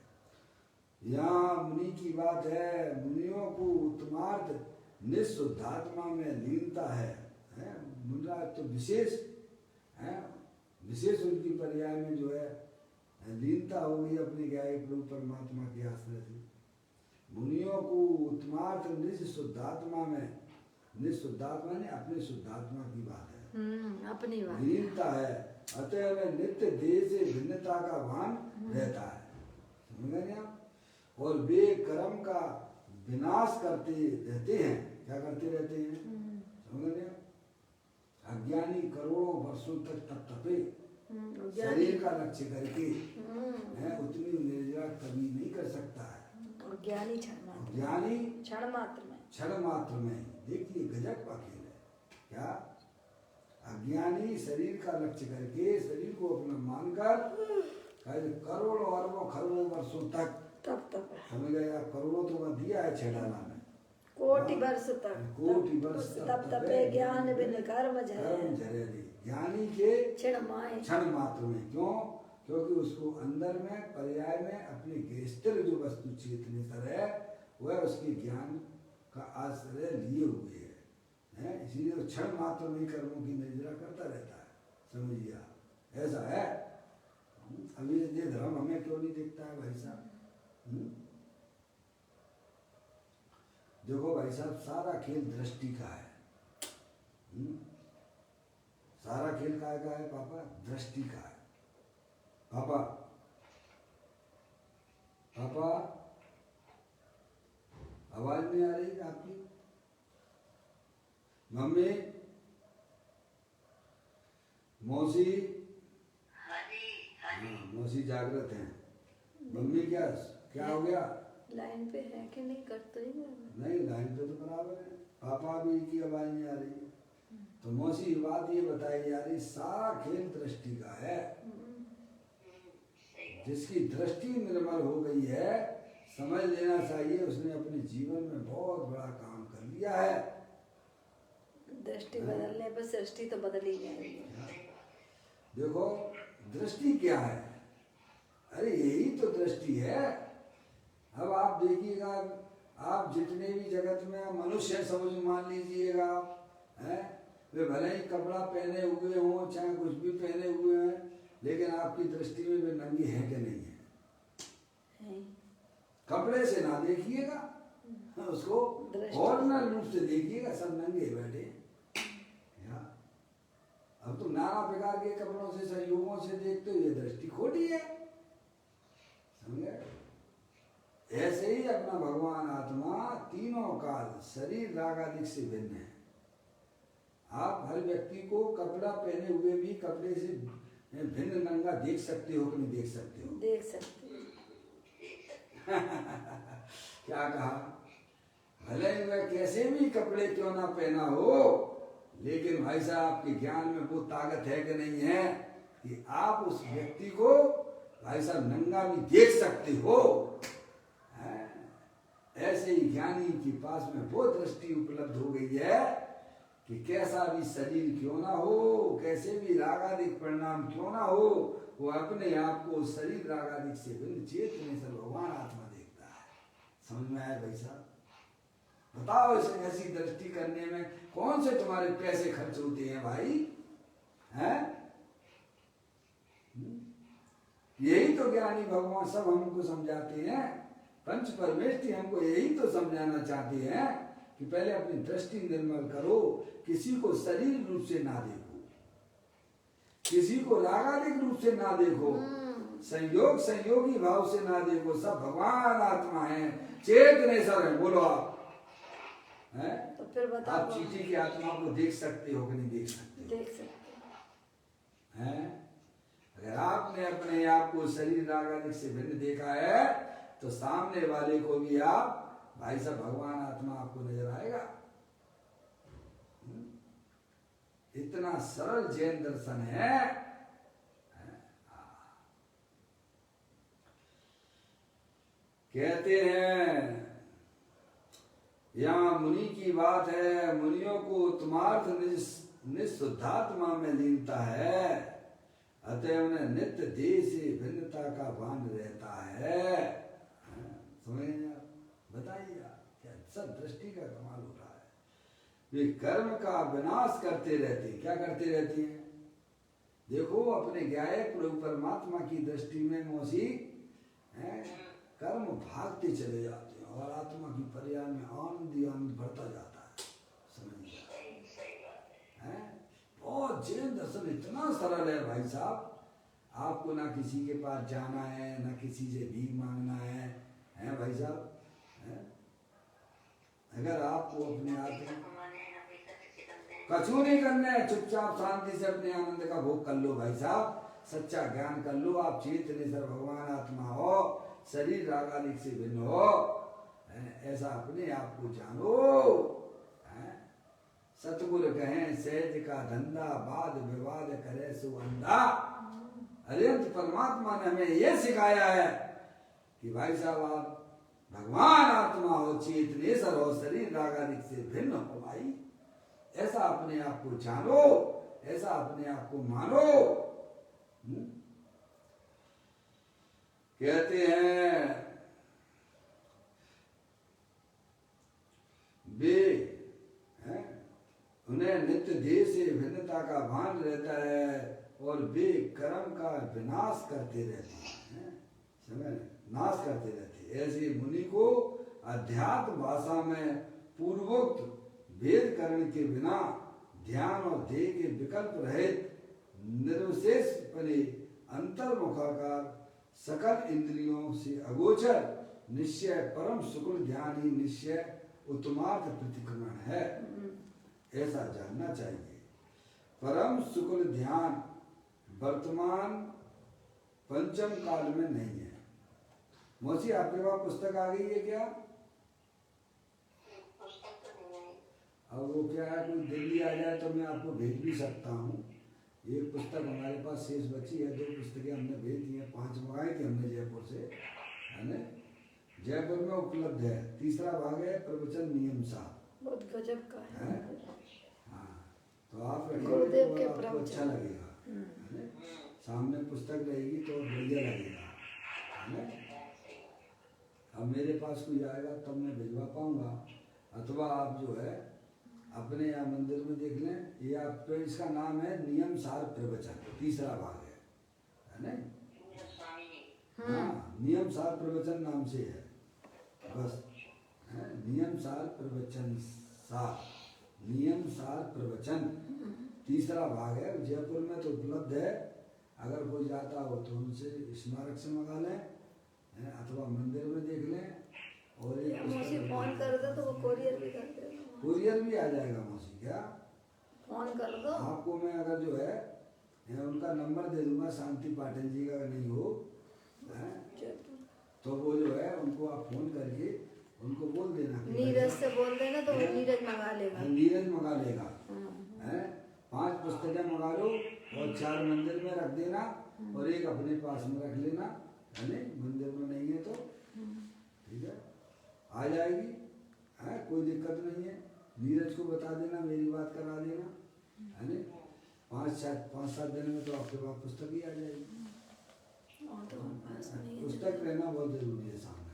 यहाँ मुनि की बात है, मुनियों को उत्तमार्थ निःशुद्धात्मा में लीनता है। मुनिरा तो विशेष है, विशेष उनकी पर्याय में जो है लीनता हो गई अपने गायक प्रभु परमात्मा के आश्रय से। मुनियों को उत्तमार्थ निःशुद्धात्मा में, निःशुद्धात्मा ने अपने शुद्धात्मा की बात है, अपनी बात लीनता है। अतः वे नित्य देह से भिन्नता का भान रहता है। समझ गए आप? और वे कर्म का विनाश करते रहते हैं। क्या करते रहते हैं? समझ गए? अज्ञानी करोड़ों वर्षों तक तप तपे, ज्ञानी। शरीर का लक्ष्य करके है, उतनी निर्जरा कभी नहीं कर सकता है। और ज्ञानी क्षण मात्र, ज्ञानी क्षण मात्र में, क्षण मात्र में। देखिए गजब का खेल है क्या। अज्ञानी शरीर का लक्ष्य करके, शरीर को अपना मानकर करोड़ों अरबों खरबों वर्षों तक तब तक समझ गए आप। करोड़ों तो मैं दिया है छेड़ाना में, कोटि वर्ष तक, कोटि वर्ष तब तपे ज्ञान बिन कर्म कर्म झरे, झरे। ज्ञानी के क्षण माए, क्षण मात्र में। क्यों? क्योंकि उसको अंदर में पर्याय में अपनी गृहस्थिर जो वस्तु चेतनेतर है वह उसके ज्ञान का आश्रय लिए हुए है, इसीलिए वो क्षण मात्र में कर्मों की निर्जरा करता रहता है। समझिए आप, ऐसा है। अभी ये धर्म हमें क्यों नहीं देखता है भाई साहब? देखो भाई साहब, सारा खेल दृष्टि का है। सारा खेल का है पापा? दृष्टि का है। पापा पापा आवाज नहीं आ रही आपकी? मम्मी, मौसी, मौसी जागृत हैं। मम्मी क्या क्या हो गया? लाइन पे है कि नहीं? कट तो नहीं, लाइन पे तो बराबर है। पापा भी की आवाज नहीं आ रही। तो मौसी बात ये बताई जा रही, सारा खेल दृष्टि का है। जिसकी दृष्टि निर्मल हो गई है, समझ लेना चाहिए उसने अपने जीवन में बहुत बड़ा काम कर लिया है। दृष्टि बदलने पर सृष्टि तो बदल ही जाएगी। देखो दृष्टि क्या है? अरे यही तो दृष्टि है। अब आप देखिएगा, आप जितने भी जगत में मनुष्य समझ मान लीजिएगा, हैं वे भले ही कपड़ा पहने हुए हों, चाहे कुछ भी पहने हुए हैं, लेकिन आपकी दृष्टि में वे नंगे हैं कि नहीं है? कपड़े से ना देखिएगा उसको, और ना रूप से देखिएगा, सब नंगे बैठे। अब तुम नाना प्रकार के कपड़ों से, संयोगों से देखते हो, ये दृष्टि खोटी है। समझे? ऐसे ही अपना भगवान आत्मा तीनों काल शरीर राग आदि से भिन्न है। आप हर व्यक्ति को कपड़ा पहने हुए भी कपड़े से भिन्न नंगा देख सकते हो कि नहीं देख सकते हो? देख सकते हो। क्या कहा? भले ही वह कैसे भी कपड़े क्यों ना पहना हो, लेकिन भाई साहब आपके ज्ञान में वो ताकत है कि नहीं है कि आप उस व्यक्ति को भाई साहब नंगा भी देख सकते हो। ऐसे ही ज्ञानी के पास में वो दृष्टि उपलब्ध हो गई है कि कैसा भी शरीर क्यों ना हो, कैसे भी रागादिक परिणाम क्यों ना हो, वो अपने आप को शरीर रागादिक से भिन्न चेतने से भगवान आत्मा देखता है। समझ में आया भाई साहब? बताओ, ऐसी दृष्टि करने में कौन से तुम्हारे पैसे खर्च होते हैं भाई? हैं? यही तो ज्ञानी भगवान सब हमको समझाते हैं। पंच परमेष्ठी हमको यही तो समझाना चाहते हैं कि पहले अपनी दृष्टि निर्मल करो, किसी को शरीर रूप से ना देखो, किसी को रागादिक रूप से ना देखो, संयोग संयोगी भाव से ना देखो। सब भगवान आत्मा है, चेतनेश्वर है। बोलो आप है? तो फिर बताओ, आप चीटी की आत्मा को देख सकते हो कि नहीं देख सकते? देख सकते हैं? अगर आपने अपने आप को शरीर रागादिक से भिन्न देखा है तो सामने वाले को भी आप भाई साहब भगवान आत्मा आपको नजर आएगा। इतना सरल जैन दर्शन है। कहते हैं यहाँ मुनि की बात है, मुनियों को उत्तमार्थ निःशुद्धात्मा में लीनता है, अतः उन्हें नित्य देह से भिन्नता का भान रहता है। समझ आप? बताइए आप, क्या सब दृष्टि का कमाल हो रहा है। वे कर्म का विनाश करते रहते, क्या करते रहते हैं? देखो अपने गायक प्रभु परमात्मा की दृष्टि में मौसी कर्म भागते चले जाते हैं और आत्मा की पर्याय में आनंद ही आनंद बढ़ता जाता है। समझिए, बहुत जैन दर्शन इतना सरल है भाई साहब। आपको ना किसी के पास जाना है, ना किसी से भीख मांगना है भाई साहब। अगर आपको अपने आप कछु नहीं करना है, चुपचाप शांति से अपने आनंद का भोग कर लो भाई साहब। सच्चा ज्ञान कर लो। आप चेतनेश्वर भगवान आत्मा हो, शरीर राग आदि से भिन्न हो, ऐसा अपने आप को जानो। सतगुरु कहें सहज का धंधा, वाद विवाद करे सो अंधा। अरिहंत परमात्मा ने हमें यह सिखाया है कि भाई साहब आप भगवान आत्मा हो, चेतनेश्वर हो, शरीर राग आदि से भिन्न हो भाई। ऐसा अपने आप को जानो, ऐसा अपने आप को मानो। कहते हैं वे उन्हें नित्य देह से भिन्नता का भान रहता है और वे कर्म का विनाश करते रहते हैं, समझ, नाश करते रहते हैं। ऐसे मुनि को अध्यात्म भाषा में पूर्वोक्त भेद करने के बिना ध्यान और देह के विकल्प रहित निर्विशेष पने अंतर्मुखाकार सकल इंद्रियों से अगोचर निश्चय परम सुकुल ध्यान ही निश्चय उत्तमार्थ प्रतिक्रमण है, ऐसा जानना चाहिए। परम सुकुल ध्यान वर्तमान पंचम काल में नहीं है। मौसी आपके पास पुस्तक आ गई है क्या? अब वो क्या है, कोई दिल्ली आ जाए तो मैं आपको भेज भी सकता हूँ। एक पुस्तक हमारे पास शेष बची है, 2 पुस्तकें हमने भेज दी हैं, 5 मंगाई थी हमने जयपुर से, है ना? जयपुर में उपलब्ध है। तीसरा भाग है प्रवचन नियम सा, बहुत गजब का है। हाँ, तो आप गुरुदेव के आपको अच्छा लगेगा, है ना? सामने पुस्तक रहेगी तो बढ़िया लगेगा, है ना? अब मेरे पास कोई आएगा तब मैं भिजवा पाऊंगा, अथवा आप जो है अपने यहाँ मंदिर में देख लें। ये आपको, इसका नाम है नियम सार प्रवचन, तीसरा भाग है ना? हाँ, नियम सार प्रवचन नाम से है बस, है नियम सार प्रवचन सार, नियम सार प्रवचन तीसरा भाग है। जयपुर में तो उपलब्ध है, अगर कोई जाता हो तो उनसे स्मारक से मंगा लें, अथवा मंदिर में देख लें। और मुझे फोन कर दो तो वो कोरियर भी कर देगा। कोरियर भी आ जाएगा मौसी, क्या फोन कर दो आपको मैं, अगर जो है उनका नंबर दे दूंगा, शांति पाटिल जी का नहीं हो है, तो वो जो है उनको आप फोन करके उनको बोल देना, नीरज से बोल देना तो वो नीरज मंगा लेगा। नीरज मंगा लेगा, है 5 पुस्तकें मंगा लो और 4 मंदिर में रख देना और एक अपने पास में रख लेना, है ना? मंदिर में नहीं है तो ठीक है, आ जाएगी, है कोई दिक्कत नहीं है। नीरज को बता देना, मेरी बात करा देना, है ना? 5-7 दिन में तो आपके पास पुस्तक ही आ जाएगी। पुस्तक रहना बहुत जरूरी है सामने।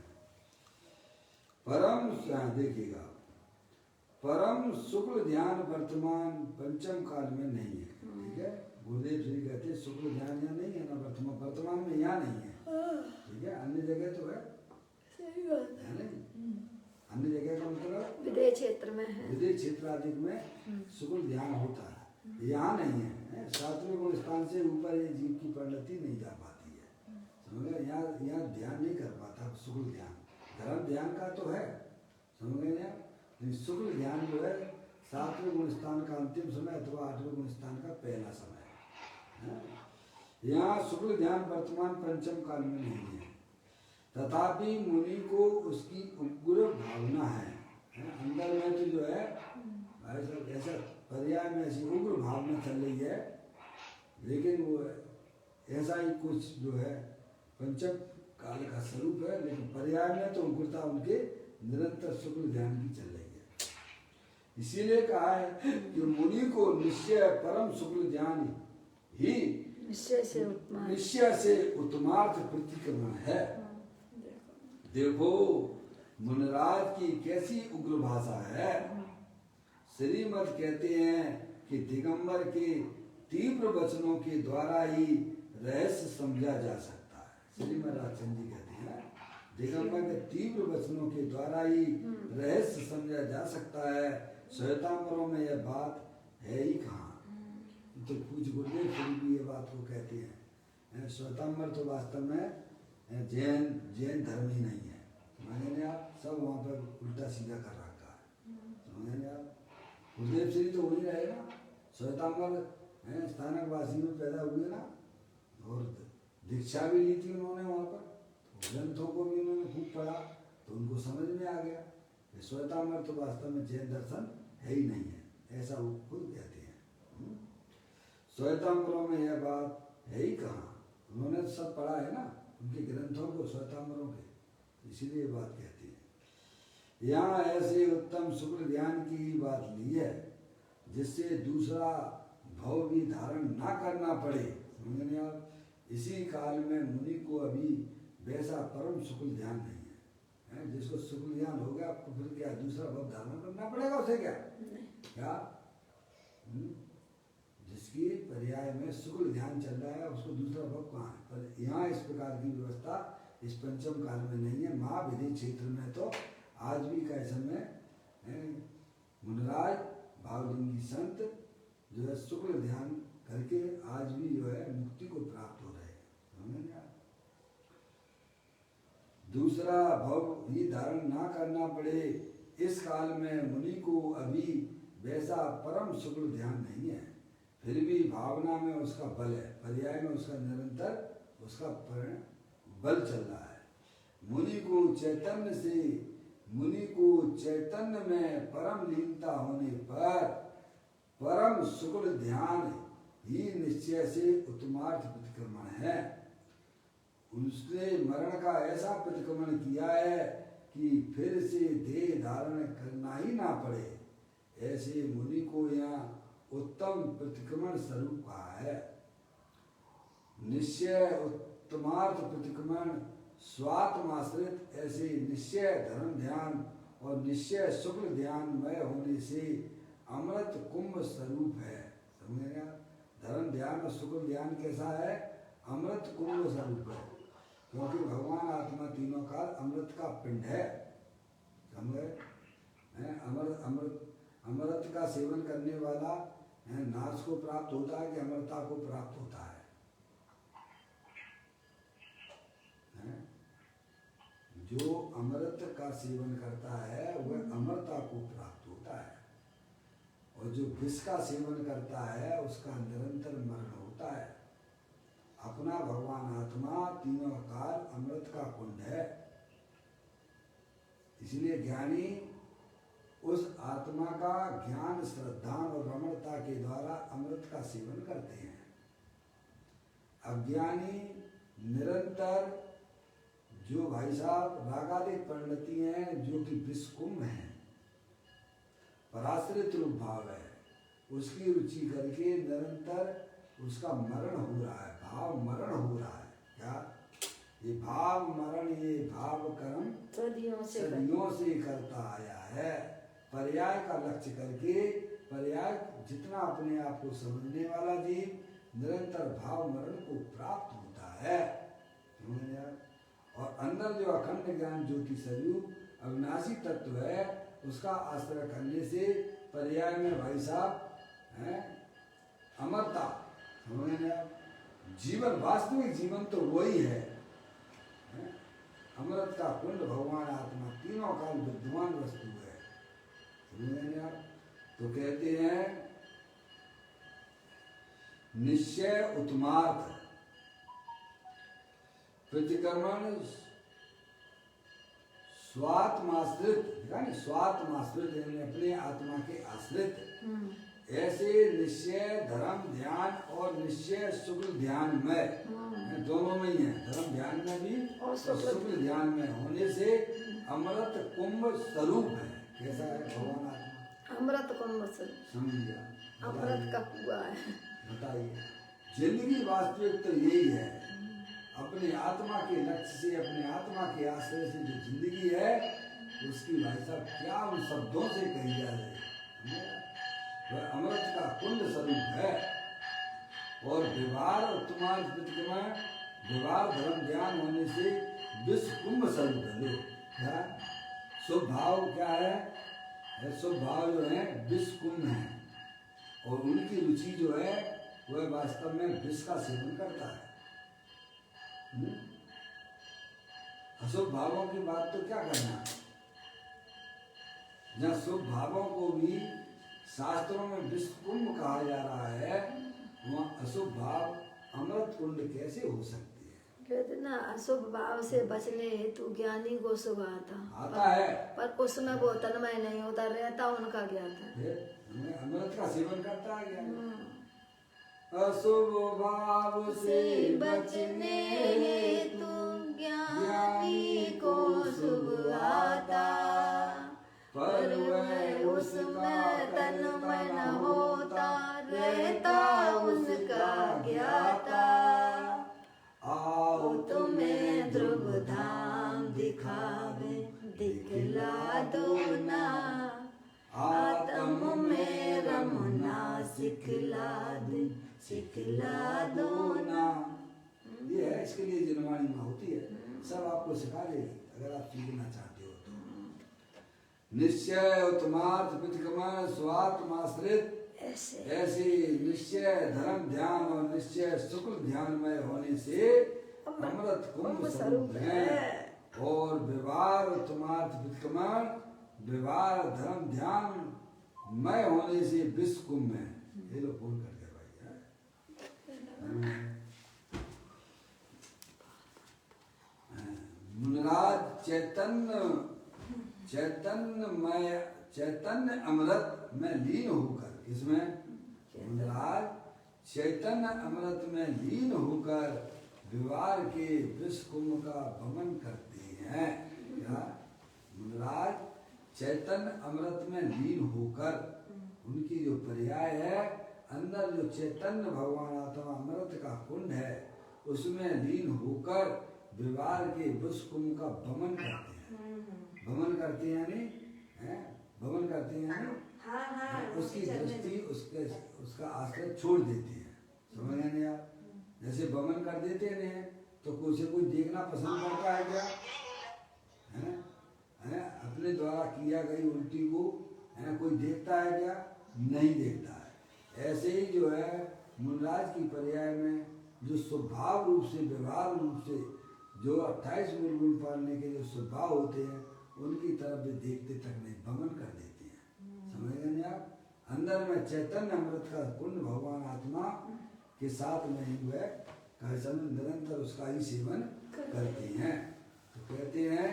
परम देखिएगा, परम शुक्ल ध्यान वर्तमान पंचम काल में नहीं है, ठीक है? गुरुदेव जी कहते हैं शुक्ल ध्यान यहाँ नहीं है ना, वर्तमान में यहाँ नहीं है, ठीक है? अन्य जगह तो है, सही बात है नहीं? अन्य जगह का मतलब विदेश क्षेत्र में है, विदेश क्षेत्र आदि में शुक्ल ध्यान होता है, यहाँ नहीं है। 7वें गुण स्थान से ऊपर ये जीव की परिणति नहीं जा पाती है, समझ गए? यहाँ ध्यान नहीं कर पाता शुक्ल ध्यान। धर्म ध्यान का तो है, समझ गए ना? लेकिन शुक्ल ध्यान जो है 7वें गुण स्थान का अंतिम समय अथवा 8वें गुण स्थान का पहला समय है। यहाँ शुक्ल ध्यान वर्तमान पंचम काल में नहीं है, तथापि मुनि को उसकी उग्र भावना है। अंदर में तो जो है ऐसा पर्याय में ऐसी उग्र भावना चल रही है, लेकिन वो ऐसा ही कुछ जो है पंचम काल का स्वरूप है, लेकिन पर्याय में तो उग्रता उनके निरंतर शुक्ल ध्यान की चल रही है। इसीलिए कहा है कि मुनि को निश्चय परम शुक्ल ध्यान ही निश्चय से उत्तमार्थ प्रतिक्रमण है। देखो मुनराज की कैसी उग्र भाषा है। श्रीमद कहते हैं कि दिगंबर के तीव्र वचनों के द्वारा ही रहस्य समझा जा सकता है। श्रीमद राजचंद जी कहते हैं दिगंबर के तीव्र वचनों के द्वारा ही रहस्य समझा जा सकता है। श्वेतांबरों में यह बात है ही कहाँ? तो कुछ गुरुदेव फिर भी ये बात को कहते हैं। श्वेतांबर तो वास्तव में जैन धर्म ही नहीं है, समझे आप? सब वहाँ पर उल्टा सीधा कर रखा है, समझे आप? गुरुदेव श्री तो वही रहेगा, श्वेतांबर स्थानक वासी में पैदा हुए ना, और दीक्षा भी ली थी उन्होंने वहाँ पर, ग्रंथों को भी उन्होंने खूब पढ़ा, तो उनको समझ में आ गया कि श्वेतांबर तो वास्तव में जैन दर्शन है ही नहीं है, ऐसा वो खुद कहते हैं। श्वेतांबरों में यह बात है ही कहाँ, उन्होंने तो सब पढ़ा है ना उनके ग्रंथों को, श्वेतांबरों के, इसीलिए ये बात कहती है। यहाँ ऐसे उत्तम शुक्ल ध्यान की ही बात ली है जिससे दूसरा भाव भी धारण ना करना पड़े। समझने आप, इसी काल में मुनि को अभी वैसा परम शुक्ल ध्यान नहीं है, जिसको शुक्ल ध्यान हो गया आपको फिर क्या दूसरा भाव धारण करना पड़ेगा उसे, क्या जिसकी पर्याय में शुक्ल ध्यान चल रहा है उसको दूसरा भाव कहाँ है, पर यहाँ इस प्रकार की व्यवस्था इस पंचम काल में नहीं है। महाविधि क्षेत्र में तो आज भी का समय मुनराज भावलिंगी संत जो है शुक्ल ध्यान करके आज भी जो है मुक्ति को प्राप्त हो रहे हैं। दूसरा भाव ही धारण ना करना पड़े, इस काल में मुनि को अभी वैसा परम शुक्ल ध्यान नहीं है, फिर भी भावना में उसका बल है, पर्याय में उसका निरंतर उसका बल चल रहा है। मुनि को चैतन्य में परम लीनता होने पर परम शुक्ल ध्यान ही निश्चय से उत्तमार्थ प्रतिक्रमण है। उसने मरण का ऐसा प्रतिक्रमण किया है कि फिर से देह धारण करना ही ना पड़े। ऐसे मुनि को यहाँ उत्तम प्रतिक्रमण स्वरूप कहा है। निश्चय उत्तमार्थ प्रतिक्रमण स्वात्माश्रित, ऐसे निश्चय धर्म ध्यान और निश्चय शुक्ल ध्यानमय होने से अमृत कुंभ स्वरूप है। समझे आप, धर्म ध्यान और शुक्ल ध्यान कैसा है, अमृत कुंभ स्वरूप है, क्योंकि भगवान आत्मा तीनों काल अमृत का पिंड है। समझे, अमृत का सेवन करने वाला नाश को प्राप्त होता है कि अमरता को प्राप्त होता है? जो अमृत का सेवन करता है वह अमरता को प्राप्त होता है, और जो विष का सेवन करता है उसका निरंतर मरण होता है। अपना भगवान आत्मा तीनों काल अमृत का कुंड है, इसलिए ज्ञानी उस आत्मा का ज्ञान श्रद्धान और रमणता के द्वारा अमृत का सेवन करते हैं। अज्ञानी निरंतर जो भाई साहब रागादिक परिणति हैं, जो कि विषकुंभ हैं, पराश्रित रूप भाव है, उसकी रुचि करके निरंतर उसका मरण हो रहा है, भाव मरण हो रहा है। क्या ये भाव मरण, ये भाव कर्म सदियों से करता आया है। पर्याय का लक्ष्य करके, पर्याय जितना अपने आप को समझने वाला जीव निरंतर भाव मरण को प्राप्त होता है। और अंदर जो अखंड ज्ञान ज्योति स्वरूप अविनाशी तत्व है, उसका आश्रय करने से पर्याय में भाई साहब अमरता, जीवन, वास्तविक जीवन तो वही है। अमृत का कुंड भगवान आत्मा तीनों काल विद्यमान वस्तु है। तो कहते हैं निश्चय उत्तमार्थ प्रतिक्रमण स्वात्माश्रित, स्वात्माश्रित यानी अपने आत्मा के आश्रित, ऐसे निश्चय धर्म ध्यान और निश्चय शुक्ल ध्यान में, दोनों में ही है, धर्म ध्यान में भी और शुक्ल ध्यान में होने से अमृत कुंभ स्वरूप है। कैसा है भगवान आत्मा? अमृत कुंभ स्वरूप, समझिए, अमृत का कुआं है। बताइए, जिंदगी वास्तविक तो यही है, अपने आत्मा के लक्ष्य से, अपने आत्मा के आश्रय से जो जिंदगी है उसकी भाई साहब क्या उन शब्दों से कही जा रही है। वह अमृत का कुंड स्वरूप है। और व्यवहार उत्तमार्थ प्रतिक्रमण, व्यवहार धर्म ज्ञान होने से विश्व कुंभ स्वरूप है। क्या शुभ भाव क्या है? शुभ भाव जो है विश्व कुंभ है, और उनकी रुचि जो है वह वास्तव में विष का सेवन करता है। अशुभ भावों की बात तो क्या करना है, जहाँ शुभ भावों को भी शास्त्रों में विश्व कुंभ कहा जा रहा है, वहाँ अशुभ भाव अमृत कुंड कैसे हो सकती है? कहते ना अशुभ भाव से बचने हेतु ज्ञानी को शुभ आता है, पर उसमें वो तन्मय नहीं होता, रहता उनका ज्ञान था। हमें अमृत का सेवन करता है ज्ञानी। अशुभ भाव से बचने हेतु ज्ञानी को शुभ आता, पर वह उसमें तन्मय न होता, रहता उनका ज्ञाता। आओ तुम्हें ध्रुव धाम दिखावे, दिखला दो ना, आत्म में रमना सिखला दे, सिखला दो ना। ये है, इसके लिए जनवाणी में होती है, सब आपको सिखा देगी अगर आप सीखना चाहते हो तो। निश्चय उत्तमार्थ पितकमन स्वात्माश्रित, ऐसी निश्चय धर्म ध्यान और निश्चय शुक्ल ध्यानमय होने से अमृत कुंभ स्वरूप है। और व्यवहार उत्तमार्थ पितकमन व्यवहार धर्म ध्यान मय होने से विश्व कुंभ है। ये लोग फोन करके भाई मुनराज चैतन्य अमृत में लीन होकर, इसमें मुनराज चैतन्य अमृत में लीन होकर विवार के विश्व कुंभ का भ्रमण करते हैं। क्या मुनराज चैतन्य अमृत में लीन होकर, उनकी जो पर्याय है अंदर जो चैतन्य भगवान आत्मा अमृत का कुंड है उसमें लीन होकर विवार के विश्व कुंभ का भ्रमण करते हैं। भ्रमण करते हैं यानी भ्रमण करते हैं यानी उसकी दृष्टि उसका आश्रय छोड़ देते हैं। समझ गए नहीं आप? जैसे भ्रमण कर देते हैं तो कोई से कोई देखना पसंद करता है क्या? है अपने द्वारा किया गई उल्टी को है कोई देखता है क्या? नहीं देखता है। ऐसे ही जो है मुनराज की पर्याय में जो स्वभाव रूप से व्यवहार रूप से जो 28 मूल गुण पालने के जो स्वभाव होते हैं उनकी तरफ भी देखते तक नहीं, भ्रमण कर देते हैं। समझ गए नहीं आप? अंदर में चैतन्य अमृत का कुंड भगवान आत्मा के साथ में ही वह निरंतर उसका ही सेवन करते हैं। तो कहते हैं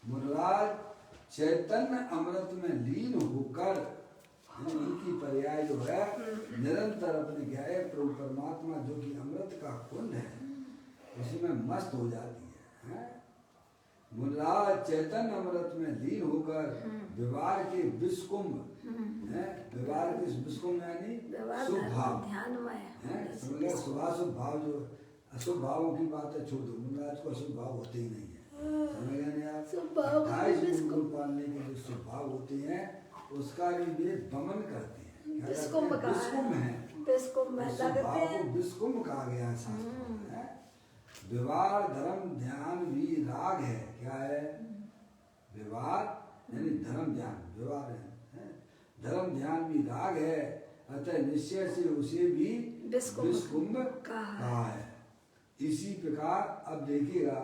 मुनराज चैतन्य अमृत में लीन होकर, उनकी पर्याय जो है निरंतर अपने ज्ञाय प्रभु परमात्मा जो कि अमृत का कुंड है उसमें मस्त हो जाती है। मुनराज चैतन्य अमृत में लीन होकर व्यवहार के विश्व कुंभ, व्यवहार के विश्व कुंभ यानी शुभ भाव, समझ शुभाशुभ भाव, जो अशुभ भावों की बात है छोड़ दो, मुनराज को अशुभ भाव होते ही नहीं है। समझ गए नहीं आप? 28 गुण पालने के जो शुभ भाव होते हैं उसका भी वे भ्रमण करते हैं। विश्वकुंभ है, विश्वकुंभ कहा गया है। व्यवहार धर्म ध्यान भी राग है। क्या है? व्यवहार यानी धर्म ध्यान, व्यवहार है धर्म ध्यान भी राग है, अतः निश्चय से उसे भी विश्वकुंभ कहा है। इसी प्रकार अब देखिएगा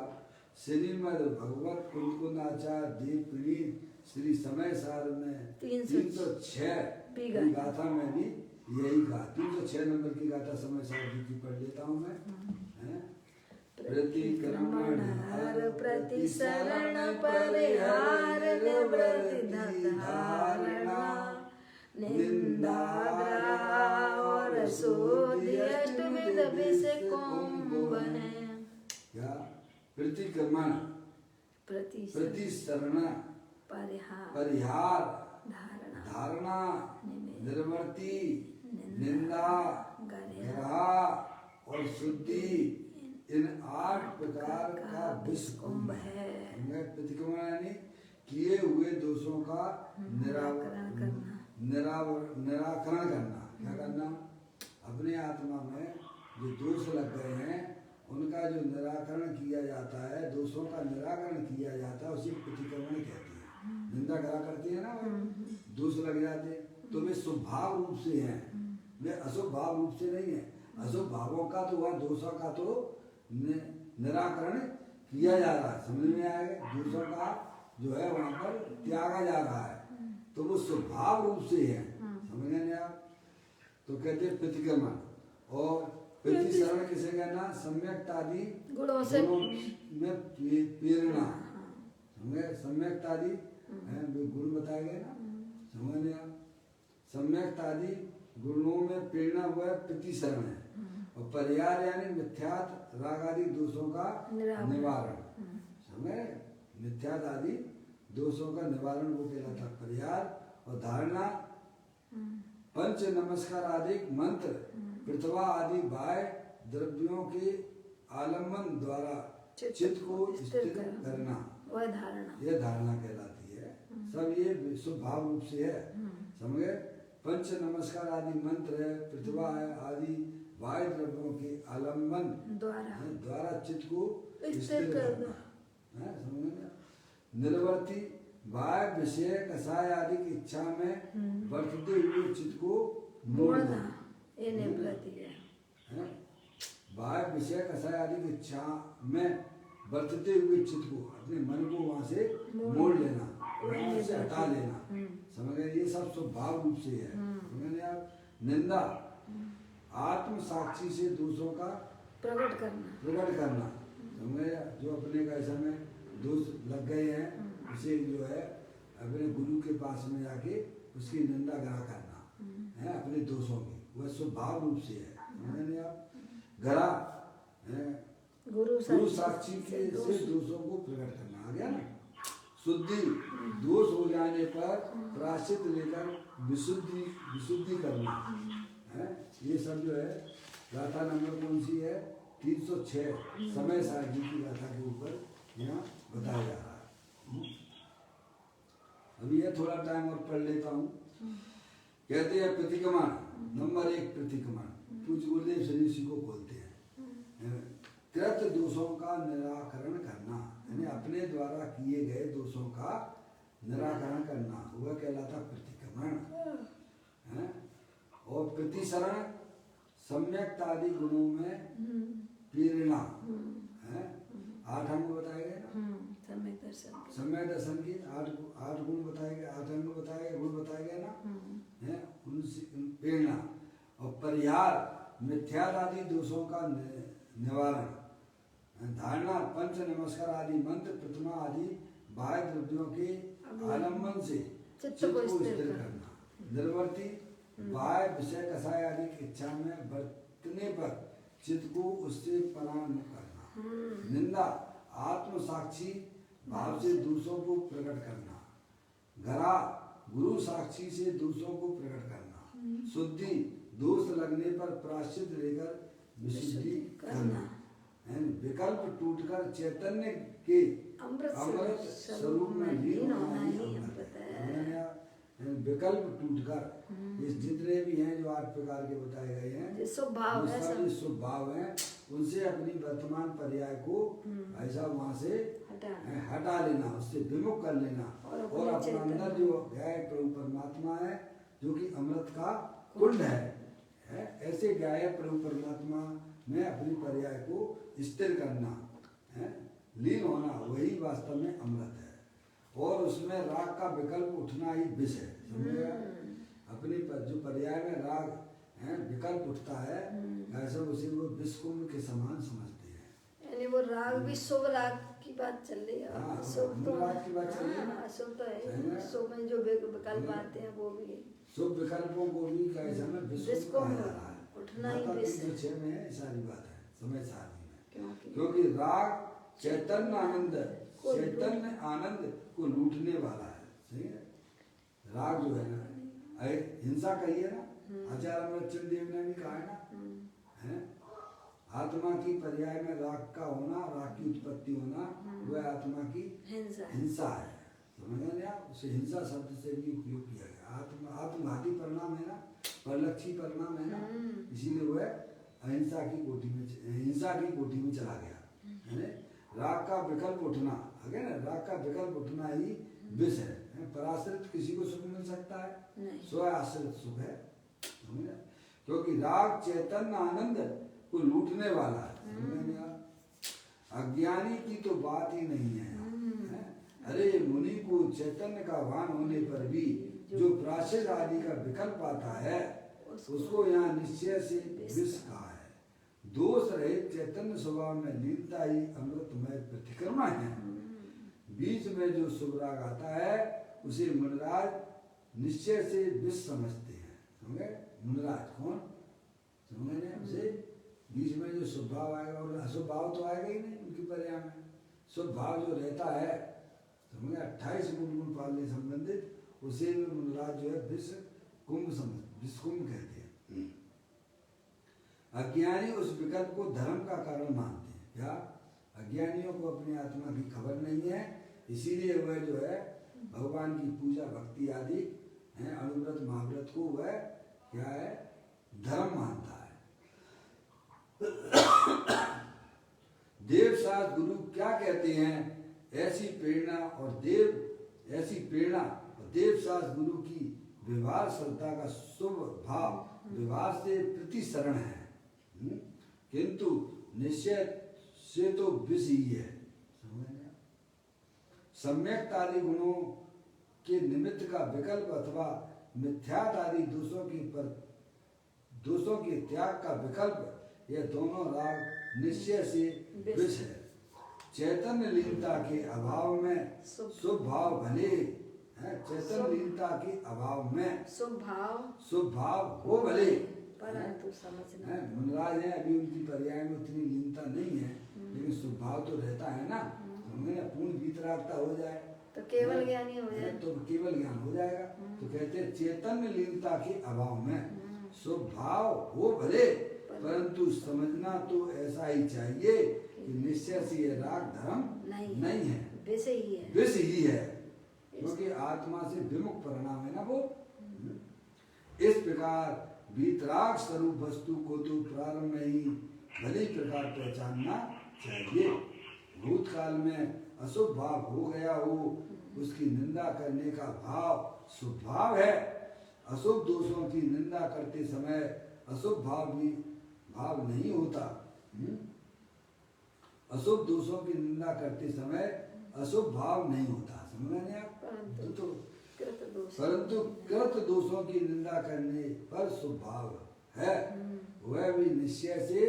श्रीमद भगवत कुंकुंदाचार्य देव प्रणीत श्री समय सार में 306 गाथा में भी यही कहा। 306 नंबर की गाथा समय सार जी की पढ़ लेता हूँ मैं। प्रतिक्रमण हर प्रतिशरण परिहार निवृत्ति धारणा निंदा और शोधि अष्टविध विषय कुंभ है। क्या? प्रतिक्रमण प्रतिशरण परिहार धारणा निर्वृत्ति निंदा ग्रह और शुद्धि, इन 8 प्रकार का विश्व कुंभ है। प्रतिक्रमण यानी किए हुए दोषों का निराकरण करना। क्या करना? अपने आत्मा में जो दोष लग गए हैं उनका जो निराकरण किया जाता है, दोषों का निराकरण किया जाता है, उसे प्रतिक्रमण कहते हैं। निंदा करा करती है ना, दोष लग जाते हैं तो वे स्वभाव रूप से हैं, वे अशुभ भाव रूप से नहीं है। अशुभ भावों का तो वह दोषों का तो निराकरण किया जा रहा है। समझ में आएगा? दोषों का जो है वहां पर त्यागा जा रहा है, तो वो स्वभाव रूप से है। समझ नहीं आप? तो कहते हैं प्रतिक्रमण। और प्रतिसरण किसे कहना? सम्यक्त आदि गुणों से में प्रेरणा। समझे? सम्यक्त आदि गुण बताए गए ना, समझ लिया। सम्यक्त आदि गुणों में प्रेरणा हुआ है प्रतिसरण है, और परिहार यानी मिथ्यात राग आदि दोषों का निवारण। समझे? मिथ्यात आदि दोषों का निवारण वो कहलाता परिहार। और धारणा पंच नमस्कार आदि मंत्र पृथ्वा आदि बाह्य द्रव्यों के आलम्बन द्वारा चित्त को स्थिर करना, वह धारणा, यह धारणा कहलाती है। सब ये स्वभाव रूप से है। समझे? पंच नमस्कार आदि मंत्र है, पृथ्वा आदि बाह्य द्रव्यों के आलम्बन द्वारा चित्त को स्थिर करना है। समझे? निर्वर्ती बाह्य विषय कसाय आदि की इच्छा में वर्तते हुए चित्त को मोड़ना, ये निवृत्ति है। बाह्य विषय कसाय आदि की इच्छा में वर्तते हुए चित्त को, अपने मन को वहां से मोड़ लेना, वहां से हटा लेना। समझ गए? ये सब स्वभाव रूप से है। समझ गए आप? निंदा आत्म साक्षी से दोषों का प्रकट करना। समझ गए? जो अपने का ऐसा में दोष लग गए हैं, उसे जो है अपने गुरु के पास में जाके उसकी निंदा गरा करना है, अपने दोषों की, वह स्वभाव रूप से है। समझ गए आप? गरा गुरु साक्षी के से दोषों को प्रकट करना। आ गया ना? शुद्धि दोष हो जाने पर प्रायश्चित लेकर विशुद्धि करना है। ये सब जो है गाथा नंबर कौन सी है? 306 समय सारणी की गाथा के ऊपर यहाँ बताया जा रहा है। अभी ये थोड़ा टाइम और पढ़ लेता हूँ। कहते हैं प्रतिक्रमण नंबर 1 प्रतिक्रमण पूज्य गुरुदेव श्री ऋषि को बोलते हैं। कृत दोषों का निराकरण करना, यानी अपने द्वारा किए गए दोषों का निराकरण करना, वह कहलाता प्रतिक्रमण है। और प्रतिसरण सम्यक्त आदि गुणों में प्रेरणा है। 8 अंग बताए गए ना, सम्यक दर्शन की 8 गुण बताए गए, 8 अंग बताए गए, गुण बताए गए ना, है उनसे प्रेरणा। और परिहार मिथ्याद आदि दोषों का निवारण। धारणा पंच नमस्कार आदि मंत्र प्रतिमा आदि बाह्य द्रव्यों के आलम्बन से चित्त को स्थिर करना। निर्वर्ती बाह्य विषय कसाय आदि की इच्छा में बरतने पर चित्त को उससे परान करना। निंदा आत्म साक्षी भाव से दूसरों को प्रकट करना। गरा गुरु साक्षी से दूसरों को प्रकट करना। शुद्धि दोष लगने पर प्रायश्चित लेकर विशुद्धि करना। विकल्प टूटकर चैतन्य के अमृत स्वरूप में लीन होना ही अमृत है। विकल्प टूटकर इस जितने भी हैं जो 8 प्रकार के बताए गए हैं, स्वभाव है, उनसे अपनी वर्तमान पर्याय को ऐसा वहां से हटा लेना, उससे विमुख कर लेना, और अपने अंदर जो गया प्रभु परमात्मा है जो कि अमृत का कुंड है, ऐसे गया प्रभु परमात्मा में अपनी पर्याय को स्थिर करना है। लीन होना वही वास्तव में अमृत है, और उसमें राग का विकल्प उठना ही विष है। समझेगा? अपनी जो पर्याय में राग है विकल्प उठता है, ऐसा उसी वो विष कुंभ के समान समझते हैं। यानी वो राग भी शुभ राग की बात चल रही है। हाँ, शुभ तो राग की बात चल रही है। शुभ तो है, शुभ में जो विकल्प आते हैं वो भी, शुभ विकल्पों को भी कैसा में विष कुंभ कहा जा रहा है। उठना ही विष है। 6 में है सारी बात है समय सारणी में, क्योंकि राग चैतन्य आनंद को लूटने वाला है। सही है? राग जो है ना, हिंसा कही है ना, आचार्य अमृतचंद देव ने भी कहा है ना, है आत्मा की पर्याय में राग का होना, राग की उत्पत्ति होना, वह आत्मा की हिंसा है। समझ गए आप? उसे हिंसा शब्द से भी उपयोग किया गया। आत्मघाती परिणाम है ना, परलक्षी परिणाम है ना, इसीलिए वह अहिंसा की कोटि में, हिंसा की कोटि में चला गया। है राग का विकल्प उठना, है ना, राग का विकल्प उठना ही विष है। पराश्रित किसी को सुख मिल सकता है? स्व आश्रित सुख है। क्योंकि राग चैतन्य आनंद को लूटने वाला है। अज्ञानी की तो बात ही नहीं है। अरे मुनि को चैतन्य का भान होने पर भी जो प्राश्रित आदि का विकल्प आता है, उसको यहाँ निश्चय से विष कहा है। दोष रहित चैतन्य स्वभाव में लीनता ही अमृतमय प्रतिक्रमण है। बीच में जो शुभ राग आता है उसे मुनिराज निश्चय से विष समझते हैं। समझे? मुनिराज कौन समझे ना? उसे बीच में जो शुभ भाव आएगा और अशुभ भाव तो आएगा ही नहीं उनकी पर्याय में। शुभ भाव जो रहता है समझे 28 गुण पालने संबंधित उसे भी मुनिराज जो है विष कुंभ समझ विष कुंभ कहते हैं। अज्ञानी उस विकल्प को धर्म का कारण मानते हैं। क्या अज्ञानियों को अपनी आत्मा की खबर नहीं है, इसीलिए वह जो है भगवान की पूजा भक्ति आदि है अनुव्रत महाव्रत को वह क्या है धर्म मानता है। देव शास्त्र गुरु क्या कहते हैं? ऐसी प्रेरणा और देव शास्त्र गुरु की व्यवहार श्रद्धा का शुभ भाव व्यवहार से प्रतिसरण है, किंतु निश्चय से तो विष ही है। सम्यक आदि गुणों के निमित्त का विकल्प अथवा मिथ्यात आदि दोषों के त्याग का विकल्प, यह दोनों राग निश्चय से विष है। चैतन्य लीनता के अभाव में शुभ भाव भले है, चैतन्य लीनता के अभाव में शुभ भाव हो भले, परंतु समझना मुनिराज है अभी उनकी पर्याय में उतनी लीनता नहीं है, लेकिन शुभ भाव तो रहता है ना। पूर्ण वीतरागता हो जाए तो केवल ज्ञानी हो जाए, तो केवल ज्ञान हो जाएगा। तो कहते हैं चैतन्य लीनता के अभाव में शुभ भाव हो भले, परंतु समझना तो ऐसा ही चाहिए कि निश्चय से यह राग धर्म नहीं है, विष ही है, विष ही है, क्योंकि आत्मा से विमुख परिणाम है ना वो। इस प्रकार वीतराग स्वरूप वस्तु को तो प्रारंभ में ही भली प्रकार पहचानना चाहिए। भूतकाल में अशुभ भाव हो गया हो, उसकी निंदा करने का भाव शुभ भाव है। अशुभ दोषों की निंदा करते समय अशुभ भाव नहीं होता। अशुभ दोषों की निंदा करते समय अशुभ भाव नहीं होता, समझ रहे आप? परंतु कृत दोषों की निंदा करने पर शुभ भाव है, वह भी निश्चय से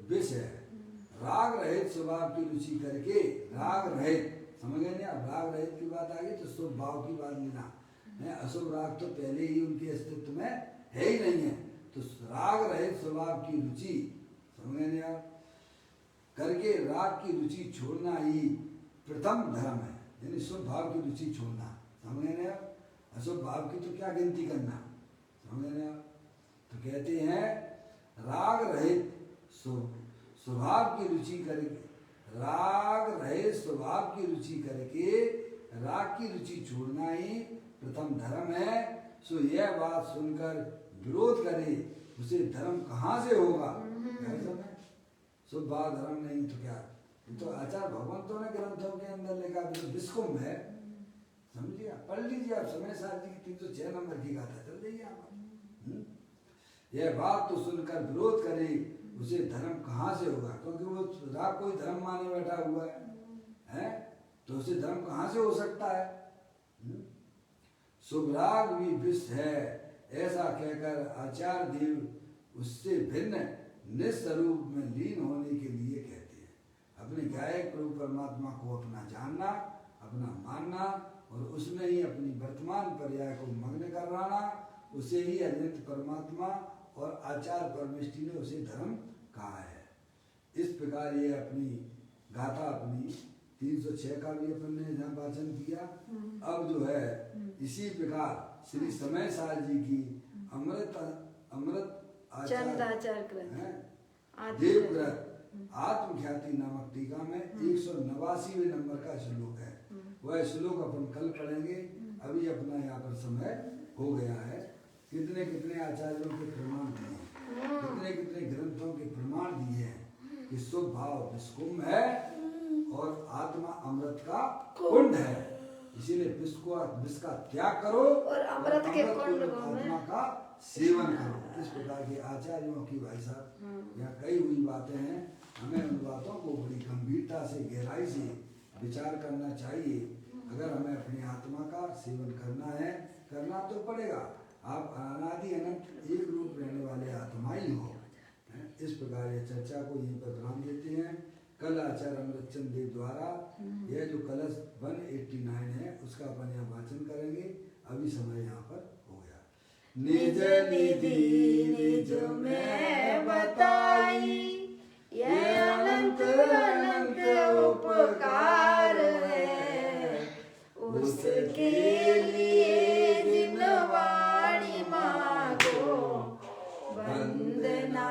विष है। राग रहित स्वभाव की रुचि करके, राग रहित समझ गए ना? राग रहित की बात आ गई तो शुभ भाव की बात लेना है। अशुभ राग तो पहले ही उनके अस्तित्व में है ही नहीं है, तो राग रहित स्वभाव की रुचि समझ गए ना करके राग की रुचि छोड़ना ही प्रथम धर्म है, यानी शुभ भाव की रुचि छोड़ना। समझ गए ना? अशुभ भाव की तो क्या गिनती करना, समझ गए ना? तो कहते हैं राग रहित स्वभाव की रुचि करके, राग रहित स्वभाव की रुचि करके राग की रुचि छोड़ना ही प्रथम धर्म है। सो यह बात सुनकर विरोध करे उसे धर्म कहाँ से होगा? शुभ भाव धर्म नहीं तो क्या? तो आचार्य भगवंतों ने ग्रंथों के अंदर लिखा विस्कुंभ है, समझिए पढ़ लीजिए आप। समय सार जी की 306 नंबर की गाथा चल जाइए आप। यह बात तो सुनकर विरोध करे उसे धर्म कहाँ से होगा? क्योंकि वो राग कोई धर्म माने बैठा हुआ है, तो उसे धर्म कहाँ से हो सकता है? शुभ राग भी विष है, ऐसा कहकर आचार्य देव उससे भिन्न निस्वरूप में लीन होने के लिए कहते हैं। अपने गायक प्रभु परमात्मा को अपना जानना, अपना मानना और उसमें ही अपनी वर्तमान पर्याय को मग्न कराना, उसे ही अनंत परमात्मा और आचार्य परमेष्टि ने उसे धर्म कहा है। इस प्रकार ये अपनी गाथा अपनी 306 का भी अपन ने जहाँ वाचन किया। अब जो है इसी प्रकार श्री समय सार जी की अमृत देवव्रत आत्मख्याति नामक टीका में 189वें नंबर का श्लोक है। वह श्लोक अपन कल पढ़ेंगे। अभी अपना यहाँ पर समय हो गया है। कितने कितने आचार्यों के प्रमाण दिए, कितने कितने ग्रंथों के प्रमाण दिए हैं कि शुभ भाव विस्कुंभ है और आत्मा अमृत का कुंड है। इसीलिए विष का त्याग करो और अमृत के कुंड आत्मा का सेवन करो। इस प्रकार के आचार्यों की भाई साहब यहाँ कई हुई बातें हैं। हमें उन बातों को बड़ी गंभीरता से गहराई से विचार करना चाहिए। अगर हमें अपनी आत्मा का सेवन करना है, करना तो पड़ेगा। आप अनादि अनंत एक रूप रहने वाले आत्मा ही हो, इस प्रकार ये चर्चा को यहीं पर विराम देते हैं। कल आचार्य अमृतचंद देव द्वारा यह जो कलश 189 है उसका अपन यहाँ वाचन करेंगे। अभी समय यहाँ पर हो गया। निज निधि निज में बताई, यह अनंत अनंत उपकार है, उसके लिए जिनवाणी माँ को वंदना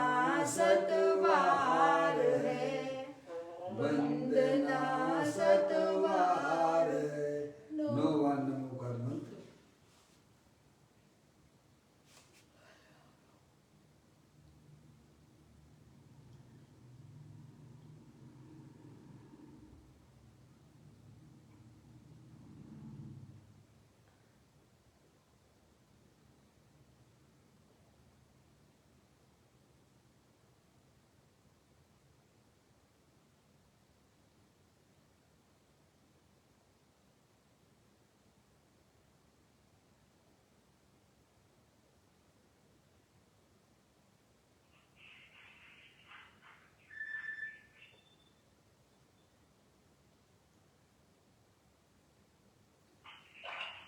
सतबार है, वंदना सतबार है। नौवां नमोकार मंत्र।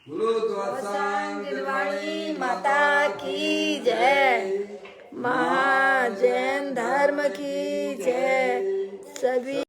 बोलो द्वादशांग दिलवाणी माता की जय, महाजैन धर्म की जय। सभी